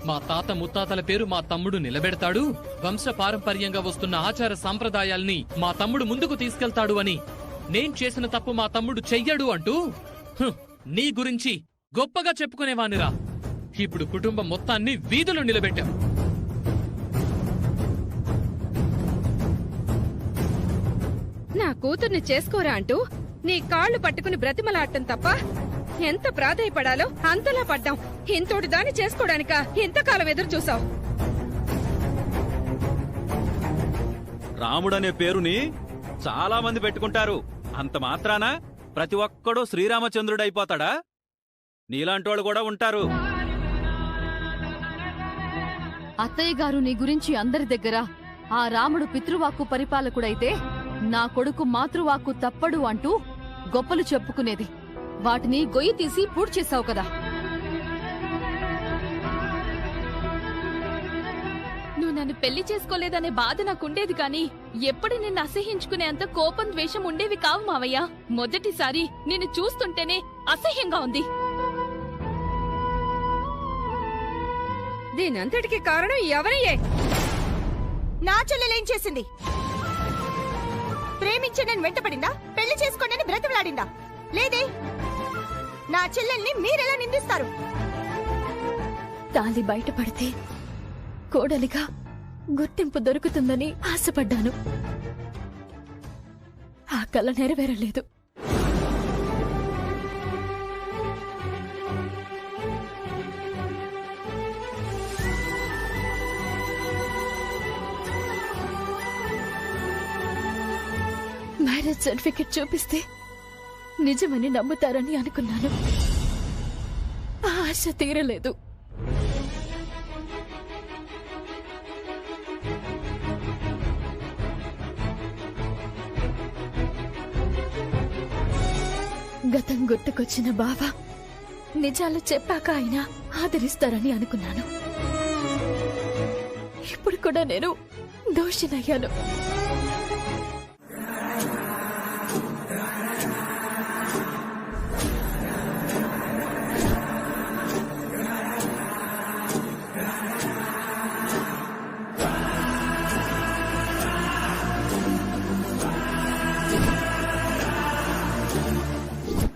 మా తాత ముత్తాతల పేరు మా తమ్ముడు నిలబెడతాడు, వంశ పారంపర్యంగా వస్తున్న ఆచార సాంప్రదాయాల్ని మా తమ్ముడు ముందుకు తీసుకెళ్తాడు అని నేను చేసిన తప్పు మా తమ్ముడు చెయ్యడు అంటూ నీ గురించి గొప్పగా చెప్పుకునేవానిరా. ఇప్పుడు కుటుంబం మొత్తాన్ని వీధులు నిలబెట్టాం. నా కూతుర్ని చేసుకోరా అంటూ నీ కాళ్లు పట్టుకుని బ్రతిమలాడటం తప్ప ఎంత ప్రాధాయపడాలో అంతలా పడ్డాం. ఇంతోటి దాన్ని చేసుకోవడానిక ఎంతకాలం ఎదురు చూసావు? రాముడనే పేరుని చాలా మంది పెట్టుకుంటారు. అంత మాత్రాన ప్రతి ఒక్కడూ శ్రీరామచంద్రుడైపోతాడా? నీలాంటోళ్ళు కూడా ఉంటారు. అత్తయ్య గారు నీ గురించి అందరి దగ్గర ఆ రాముడు పితృవాక్కు పరిపాలకుడైతే నా కొడుకు మాతృవాక్కు తప్పడు అంటూ గొప్పలు చెప్పుకునేది. వాటిని గొయ్యి తీసి పూడ్చి చేసావు కదా. నువ్వు నన్ను పెళ్లి చేసుకోలేదనే బాధ నాకుండేది, కానీ ఎప్పుడు నిన్ను అసహించుకునేంత కోపం ద్వేషం ఉండేవి కావు మావయ్య. మొదటిసారి నిన్ను చూస్తుంటేనే అసహ్యంగా ఉంది. దీనంతటికి కారణం ఎవరయ్యే? నా చెల్లెలేం చేసింది? ప్రేమించి నేను వెంటపడిందా? పెళ్లి చేసుకోండి బ్రతిమలాడిందా? లేదే. నా చెల్లెల్ని మీరెలా నిందిస్తారు? తాళి బయటపడితే కోడలిగా గుర్తింపు దొరుకుతుందని ఆశపడ్డాను. ఆ కల నెరవేరలేదు. మ్యారేజ్ సర్టిఫికెట్ చూపిస్తే నిజమని నమ్ముతారని అనుకున్నాను. ఆ ఆశ తీరలేదు. గతం గుర్తుకొచ్చిన బావ నిజాలు చెప్పాక ఆయన ఆదరిస్తారని అనుకున్నాను. ఇప్పుడు కూడా నేను దోషినయ్యాను.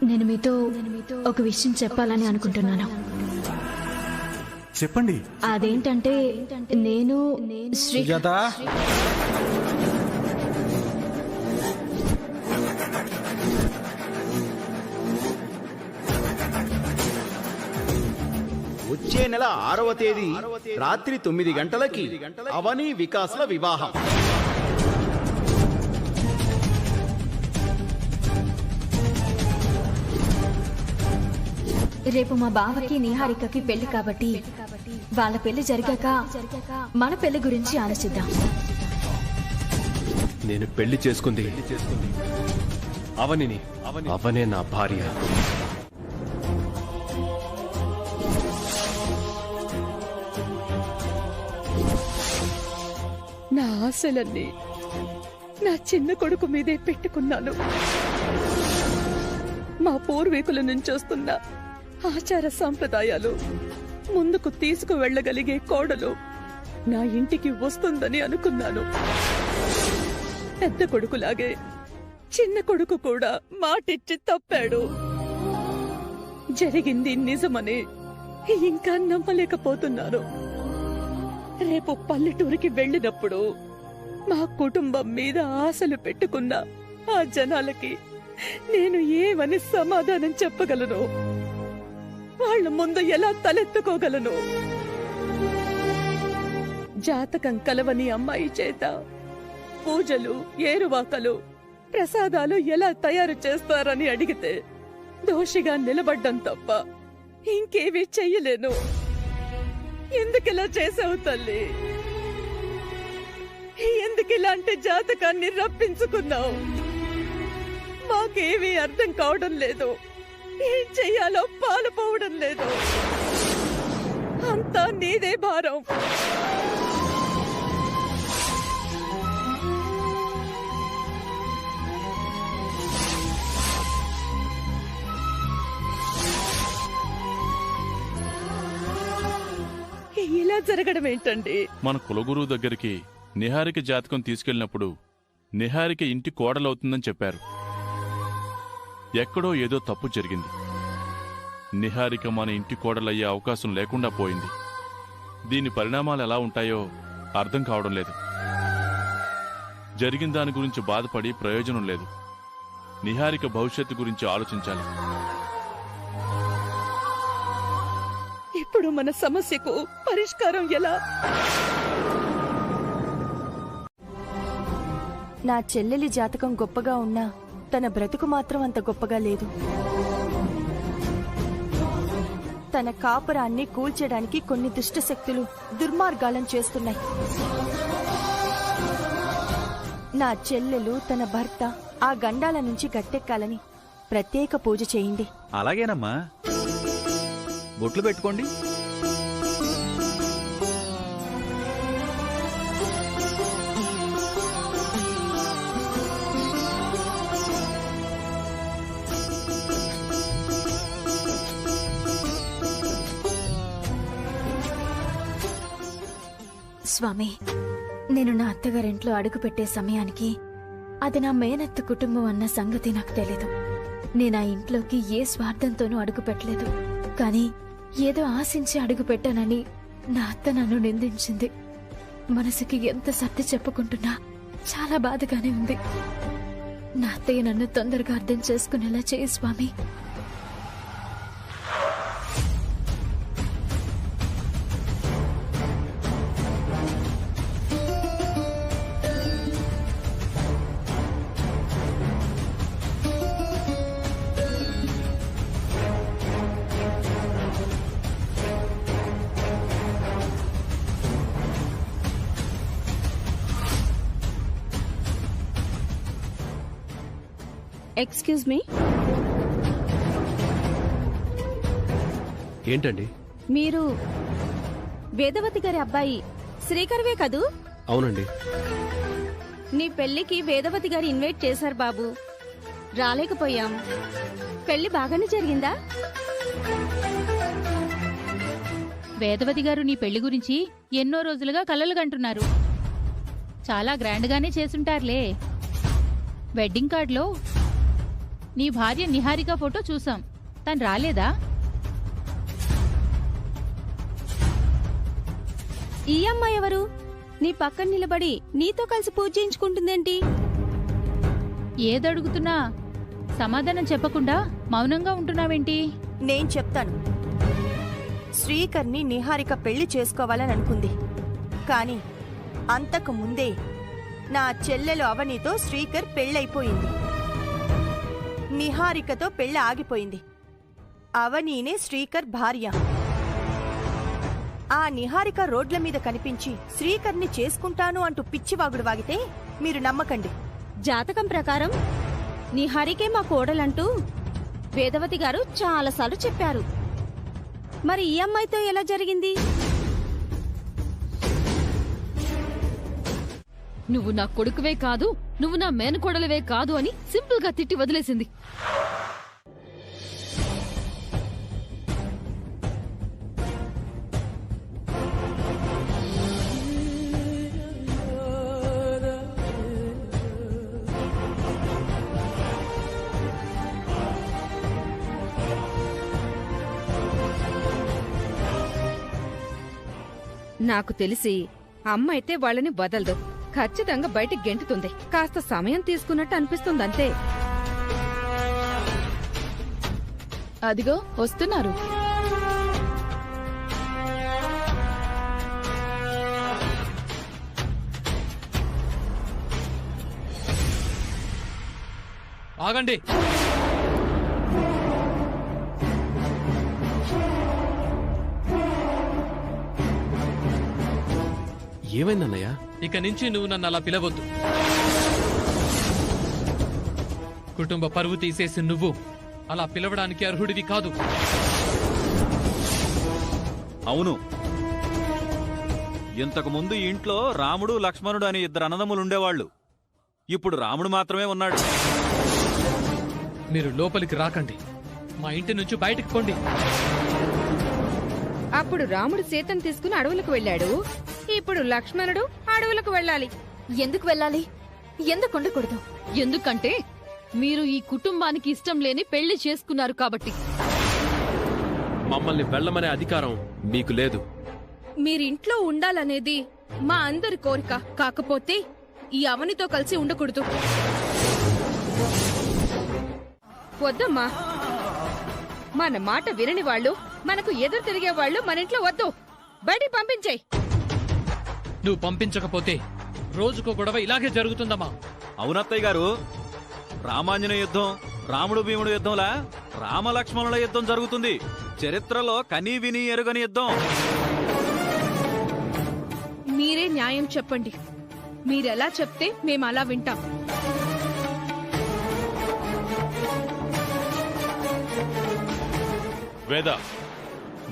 నేను మీతో ఒక విషయం చెప్పాలని అనుకుంటున్నాను. చెప్పండి. అదేంటంటే నేను సుజాత, వచ్చే నెల 6వ తేదీ రాత్రి 9 గంటలకి అవని వికాస్ల వివాహం. రేపు మా బావకి నిహారికకి పెళ్లి కాబట్టి వాళ్ళ పెళ్లి జరిగాక మన పెళ్లి గురించి ఆలోచిద్దాం. నేను పెళ్లి చేసుకుంది అవనిని. అవనే నా భార్య. నా ఆశలన్నీ నా చిన్న కొడుకు మీదే పెట్టుకున్నాను. మా పూర్వీకుల నుంచి వస్తున్న ఆచార సంప్రదాయాలు ముందుకు తీసుకువెళ్లగలిగే కోడలు నా ఇంటికి వస్తుందని అనుకున్నాను. పెద్ద కొడుకులాగే చిన్న కొడుకు కూడా మాటిచ్చి తప్పాడు. జరిగింది నిజమని ఇంకా నమ్మలేకపోతున్నాను. రేపు పల్లెటూరికి వెళ్ళినప్పుడు మా కుటుంబం మీద ఆశలు పెట్టుకున్న ఆ జనాలకి నేను ఏమని సమాధానం చెప్పగలను? వాళ్ళ ముందు ఎలా తలెత్తుకోగలను? జాతకం కలవని అమ్మాయి చేత పూజలు, ఏరువాకలు, ప్రసాదాలు ఎలా తయారు చేస్తారని అడిగితే దోషిగా నిలబడ్డం తప్ప ఇంకేమీ చెయ్యలేను. ఎందుకిలా చేసావు తల్లి? ఎందుకిలాంటి జాతకాన్ని రప్పించుకున్నావు? మాకేమీ అర్థం కావడం లేదు. ఏం చెయ్యాలో పాలుపోవడం లేదు. అంతా నీదే భారం. ఇలా జరగడం ఏంటండి? మన కులగురువు దగ్గరికి నిహారిక జాతకం తీసుకెళ్లినప్పుడు నిహారిక ఇంటి కోడలవుతుందని చెప్పారు. ఎక్కడో ఏదో తప్పు జరిగింది. నిహారిక మన ఇంటి కోడలయ్యే అవకాశం లేకుండా పోయింది. దీని పరిణామాలు ఎలా ఉంటాయో అర్థం కావడం లేదు. జరిగిన దాని గురించి బాధపడి ప్రయోజనం లేదు. నిహారిక భవిష్యత్తు గురించి ఆలోచించాలి. ఇప్పుడు మన సమస్యకు పరిష్కారం ఎలా? నా చెల్లెలి జాతకం గొప్పగా ఉన్నా తన బ్రతుకు మాత్రం అంత గొప్పగా లేదు. తన కాపురాన్ని కూల్చడానికి కొన్ని దుష్టశక్తులు దుర్మార్గాలను చేస్తున్నాయి. నా చెల్లెలు తన భర్త ఆ గండాల నుంచి గట్టెక్కాలని ప్రత్యేక పూజ చేయండి. అలాగేనమ్మా, బొట్లు పెట్టుకోండి. స్వామి, నేను నా అత్తగారింట్లో అడుగు పెట్టే సమయానికి అది నా మేనత్త కుటుంబం అన్న సంగతి నాకు తెలీదు. నేను ఆ ఇంట్లోకి ఏ స్వార్థంతోనూ అడుగు పెట్టలేదు. కానీ ఏదో ఆశించి అడుగు పెట్టానని నా అత్త నన్ను నిందించింది. మనసుకి ఎంత సర్ది చెప్పుకుంటున్నా చాలా బాధగానే ఉంది. నా అత్తయ్య నన్ను తొందరగా అర్థం చేసుకునేలా చేయి స్వామి. Excuse me. ఏంటండి? మీరు వేదవతి గారి అబ్బాయి శ్రీకర్వే కదూ? అవునండి. నీ పెళ్లికి వేదవతి గారు ఇన్వైట్ చేశారు బాబు, రాలేకపోయాం. పెళ్లి బాగానే జరిగిందా? వేదవతి గారు నీ పెళ్లి గురించి ఎన్నో రోజులుగా కలలు కంటున్నారు. చాలా గ్రాండ్గానే చేసుంటారులే. వెడ్డింగ్ కార్డులో నీ భార్య నిహారిక ఫోటో చూసాం. తను రాలేదా? ఈ అమ్మాయి ఎవరు? నీ పక్కన నిలబడి నీతో కలిసి పూజ చేయించుకుంటుందేంటి? ఏదడుగుతున్నా సమాధానం చెప్పకుండా మౌనంగా ఉంటున్నావేంటి? నేను చెప్తాను. శ్రీకర్ని నిహారిక పెళ్లి చేసుకోవాలని అనుకుంది. కాని అంతకు ముందే నా చెల్లెలు అవనితో శ్రీకర్ పెళ్ళైపోయింది. నిహారికతో పెళ్లి ఆగిపోయింది. అవనీనే శ్రీకర్ భార్య. ఆ నిహారిక రోడ్ల మీద కనిపించి శ్రీకర్ని చేసుకుంటాను అంటూ పిచ్చివాగుడు వాగితే మీరు నమ్మకండి. జాతకం ప్రకారం నిహారికే మా కోడలంటూ వేదవతి గారు చాలాసార్లు చెప్పారు. మరి ఈ అమ్మాయితో ఎలా జరిగింది? నువ్వు నా కొడుకువే కాదు, నువ్వు నా మేనకోడలవే కాదు అని సింపుల్ గా తిట్టి వదిలేసింది. నాకు తెలిసి అమ్మ అయితే వాళ్ళని వదలదు. ఖచ్చితంగా బయటికి గెంటుతుంది. కాస్త సమయం తీసుకున్నట్టు అనిపిస్తుందంతే. అదిగో వస్తున్నారు. ఆగండి. ఏమైందన్నయ్య? ఇక నుంచి నువ్వు నన్ను అలా పిలవద్దు. కుటుంబ పరువు తీసేసి నువ్వు అలా పిలవడానికి అర్హుడివి కాదు. అవును, ఇంతకు ముందు ఇంట్లో రాముడు లక్ష్మణుడు అని ఇద్దరు అన్నదమ్ములుండేవాళ్లు. ఇప్పుడు రాముడు మాత్రమే ఉన్నాడు. మీరు లోపలికి రాకండి. మా ఇంటి నుంచి బయటకు పోండి. అప్పుడు రాముడు సీతను తీసుకుని అడవులకు వెళ్ళాడు. ఇప్పుడు లక్ష్మణుడు అడవులకు వెళ్ళాలి. ఎందుకు వెళ్ళాలి? ఎందుకు ఉండకూడదు? ఎందుకంటే మీరు ఈ కుటుంబానికి ఇష్టం లేని పెళ్లి చేసుకున్నారు కాబట్టి. మమ్మల్ని వెళ్ళమనే అధికారం మీకు లేదు. మీరింట్లో ఉండాలనేది మా అందరి కోరిక. కాకపోతే ఈ అవనితో కలిసి ఉండకూడదు. వద్దమ్మా, మన మాట వినని వాళ్ళు, మనకు ఎదురు తిరిగే వాళ్ళు మన ఇంట్లో వద్దు. బయటికి పంపించేయ్. నువ్వు పంపించకపోతే రోజుకో గొడవ ఇలాగే జరుగుతుందమ్మా. అవునత్తయ్య గారు, రామాంజనేయ యుద్ధం, రాముడు భీముడు యుద్ధంలా రామలక్ష్మణుల యుద్ధం జరుగుతుంది. చరిత్రలో కనీ విని ఎరుగని యుద్ధం. మీరే న్యాయం చెప్పండి. మీరెలా చెప్తే మేము అలా వింటాం. వేద,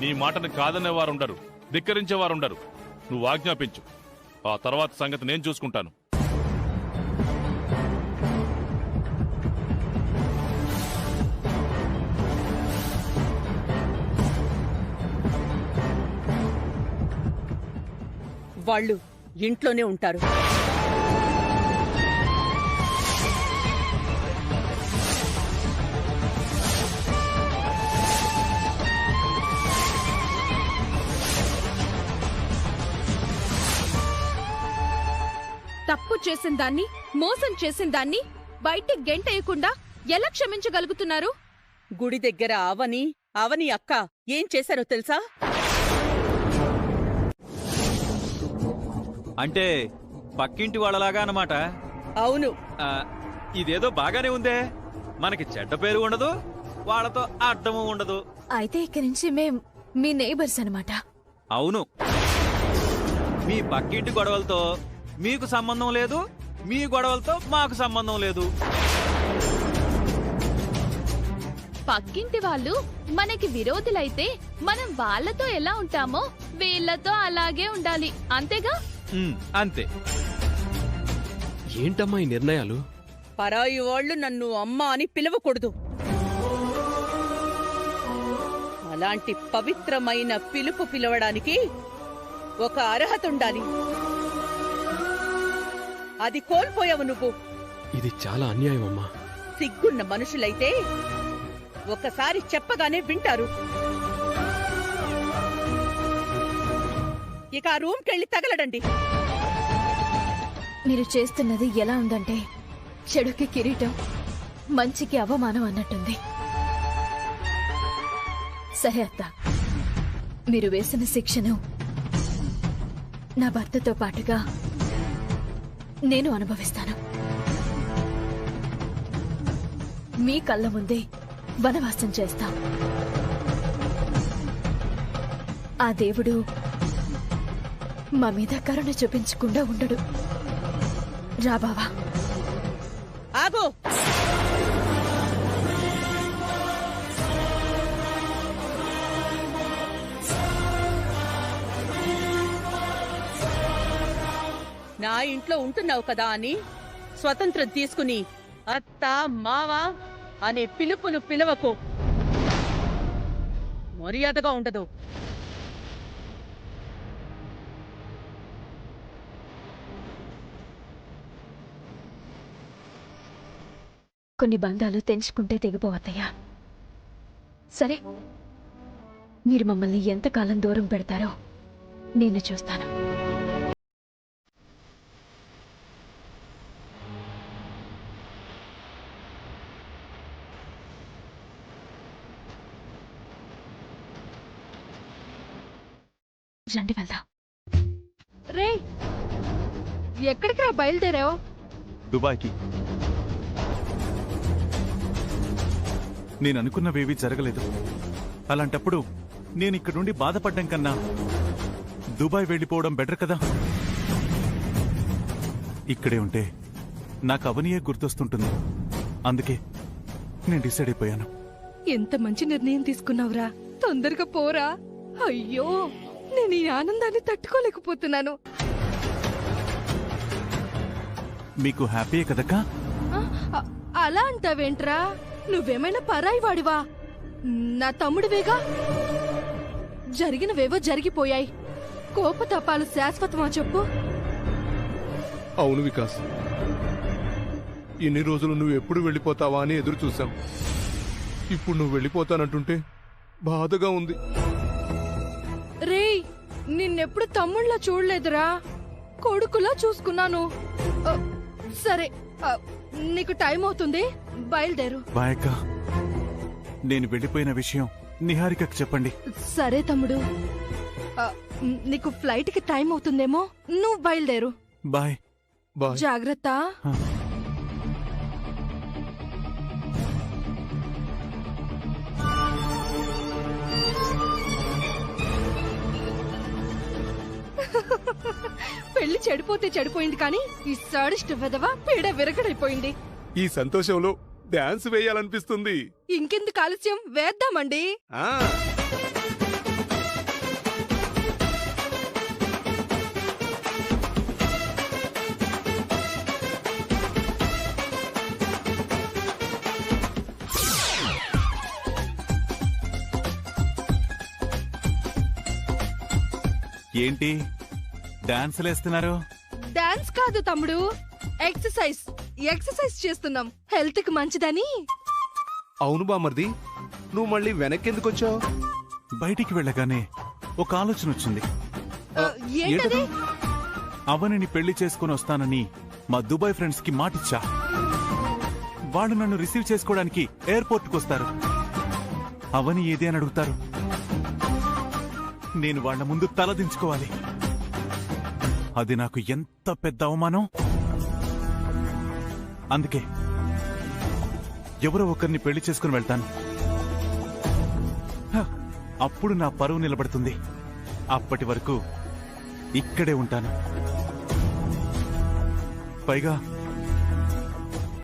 నీ మాటను కాదనేవారుండరు, ధిక్కరించేవారుండరు. నువ్వు ఆజ్ఞాపించు. ఆ తర్వాత సంగతి నేను చూసుకుంటాను. వాళ్ళు ఇంట్లోనే ఉంటారు. తప్పు చేసిన దాన్ని, మోసం చేసిన దాన్ని బయటికి గెంటేయకుండా ఎలా క్షమించగలుగుతున్నారు? గుడి దగ్గర అవని అక్క ఏం చేశారో తెలుసా? అంటే పక్కింటి వాళ్ళలాగా అన్నమాట. అవును. ఇదేదో బాగానే ఉందే. మనకి చెడ్డ పేరు ఉండదు, వాళ్ళతో అడ్డము ఉండదు. అయితే ఇక్కడి నుంచి మేం మీ నైబర్స్ అన్నమాట. అవును, మీ పక్కింటి గొడవలతో మీకు సంబంధం లేదు, మీ గొడవలతో మాకు సంబంధం లేదు. పక్కింటి వాళ్ళు మనకి విరోధులైతే మనం వాళ్ళతో ఎలా ఉంటామో వీళ్ళతో అలాగే ఉండాలి, అంతేగా? అంతే. ఏంటమ్మా ఈ నిర్ణయాలు? పరాయి వాళ్ళు నన్ను అమ్మ అని పిలవకూడదు. అలాంటి పవిత్రమైన పిలుపు పిలవడానికి ఒక అర్హత ఉండాలి. అది కోల్పోయావు నువ్వు. ఇది చాలా అన్యాయం అమ్మా. సిగ్గున్న మనుషులైతే ఒకసారి చెప్పగానే వింటారు. ఇక ఆ రూమ్కెళ్ళి తగలడండి. మీరు చేస్తున్నది ఎలా ఉందంటే చెడుకి కిరీటం, మంచికి అవమానం అన్నట్టుంది. సరే అత్త, మీరు వేసిన శిక్షను నా భర్తతో పాటుగా నేను అనుభవిస్తాను. మీ కళ్ళ ముందే వనవాసం చేస్తాం. ఆ దేవుడు మా మీద కరుణ చూపించకుండా ఉండడు. రా బావా. ఆగో. నా ఇంట్లో ఉంటున్నావు కదా అని స్వతంత్రం తీసుకుని అత్త మావా అనే పిలుపులు పిలవకు. మర్యాదగా ఉండదు. కొన్ని బంధాలు తెంచుకుంటే తెగిపోవద్దయ్యా. సరే, మీరు మమ్మల్ని ఎంతకాలం దూరం పెడతారో నేను చూస్తాను. రండి వెళ్దాం. రే, ఎక్కడికి రా బయలుదేరావు? దుబాయ్కి. నేను అనుకున్నవేవీ జరగలేదు. అలాంటప్పుడు నేను ఇక్కడ నుండి బాధపడ్డం కన్నా దుబాయ్ వెళ్ళిపోవడం బెటర్ కదా. ఇక్కడే ఉంటే నాకు అవనియే గుర్తొస్తుంటుంది. అందుకే నేను డిసైడ్ అయిపోయాను. ఎంత మంచి నిర్ణయం తీసుకున్నావురా. తొందరగా పోరా. అయ్యో, నేను ఈ ఆనందాన్ని తట్టుకోలేకపోతున్నాను. మీకు హ్యాపీయే కదక్కా? అలా అంటావేంట్రా? నువ్వేమైనా పరాయి వాడివా? నా తమ్ముడివేగా. జరిగినవేవో జరిగిపోయాయి. కోపతాపాలు శాశ్వతమా చెప్పు? అవును వికాస్, ఇన్ని రోజులు నువ్వు ఎప్పుడు వెళ్ళిపోతావా అని ఎదురు చూశాం. ఇప్పుడు నువ్వు వెళ్ళిపోతానంటుంటే బాధగా ఉంది. రేయ్, నిన్నెప్పుడు తమ్ముళ్ళ చూడలేదురా. కొడుకులా చూసుకున్నాను. సరే, నీకు టైం అవుతుంది, బయలుదేరు. బాయక్క, నేను వెళ్ళిపోయిన విషయం నిహారికకు చెప్పండి. సరే తమ్ముడు, నీకు ఫ్లైట్ కి టైం అవుతుందేమో, నువ్వు బయలుదేరు. బాయ్. బాయ్. జాగ్రత్త. పెళ్లి చెడిపోతే చెడిపోయింది కానీ ఈ సాడిస్ట్ వెధవ పీడ విరగడైపోయింది. ఈ సంతోషంలో డాన్స్ వేయాలనిపిస్తుంది. ఇంకెందుకు ఆలస్యం, వేద్దామండి. ఏంటి డాన్సులేస్తున్నారు? డాన్స్ కాదు తమ్ముడు, ఎక్సర్సైజ్ చేస్తున్నాం, హెల్త్ కి మంచిదని. అవును బామర్ది, నువ్వు మళ్ళీ వెనక్కెందుకు వచ్చావు? బయటికి వెళ్ళగానే ఒక ఆలోచన వచ్చింది. ఏంటది? అవనిని పెళ్లి చేసుకుని వస్తానని మా దుబాయ్ ఫ్రెండ్స్ కి మాటిచ్చా. వాళ్ళు నన్ను రిసీవ్ చేసుకోవడానికి ఎయిర్పోర్ట్ కు వస్తారు. అవని ఏది అని అడుగుతారు. నేను వాళ్ల ముందు తలదించుకోవాలి. అది నాకు ఎంత పెద్ద అవమానం. అందుకే ఎవరో ఒకరిని పెళ్లి చేసుకుని వెళ్తాను. అప్పుడు నా పరువు నిలబడుతుంది. అప్పటి వరకు ఇక్కడే ఉంటాను. పైగా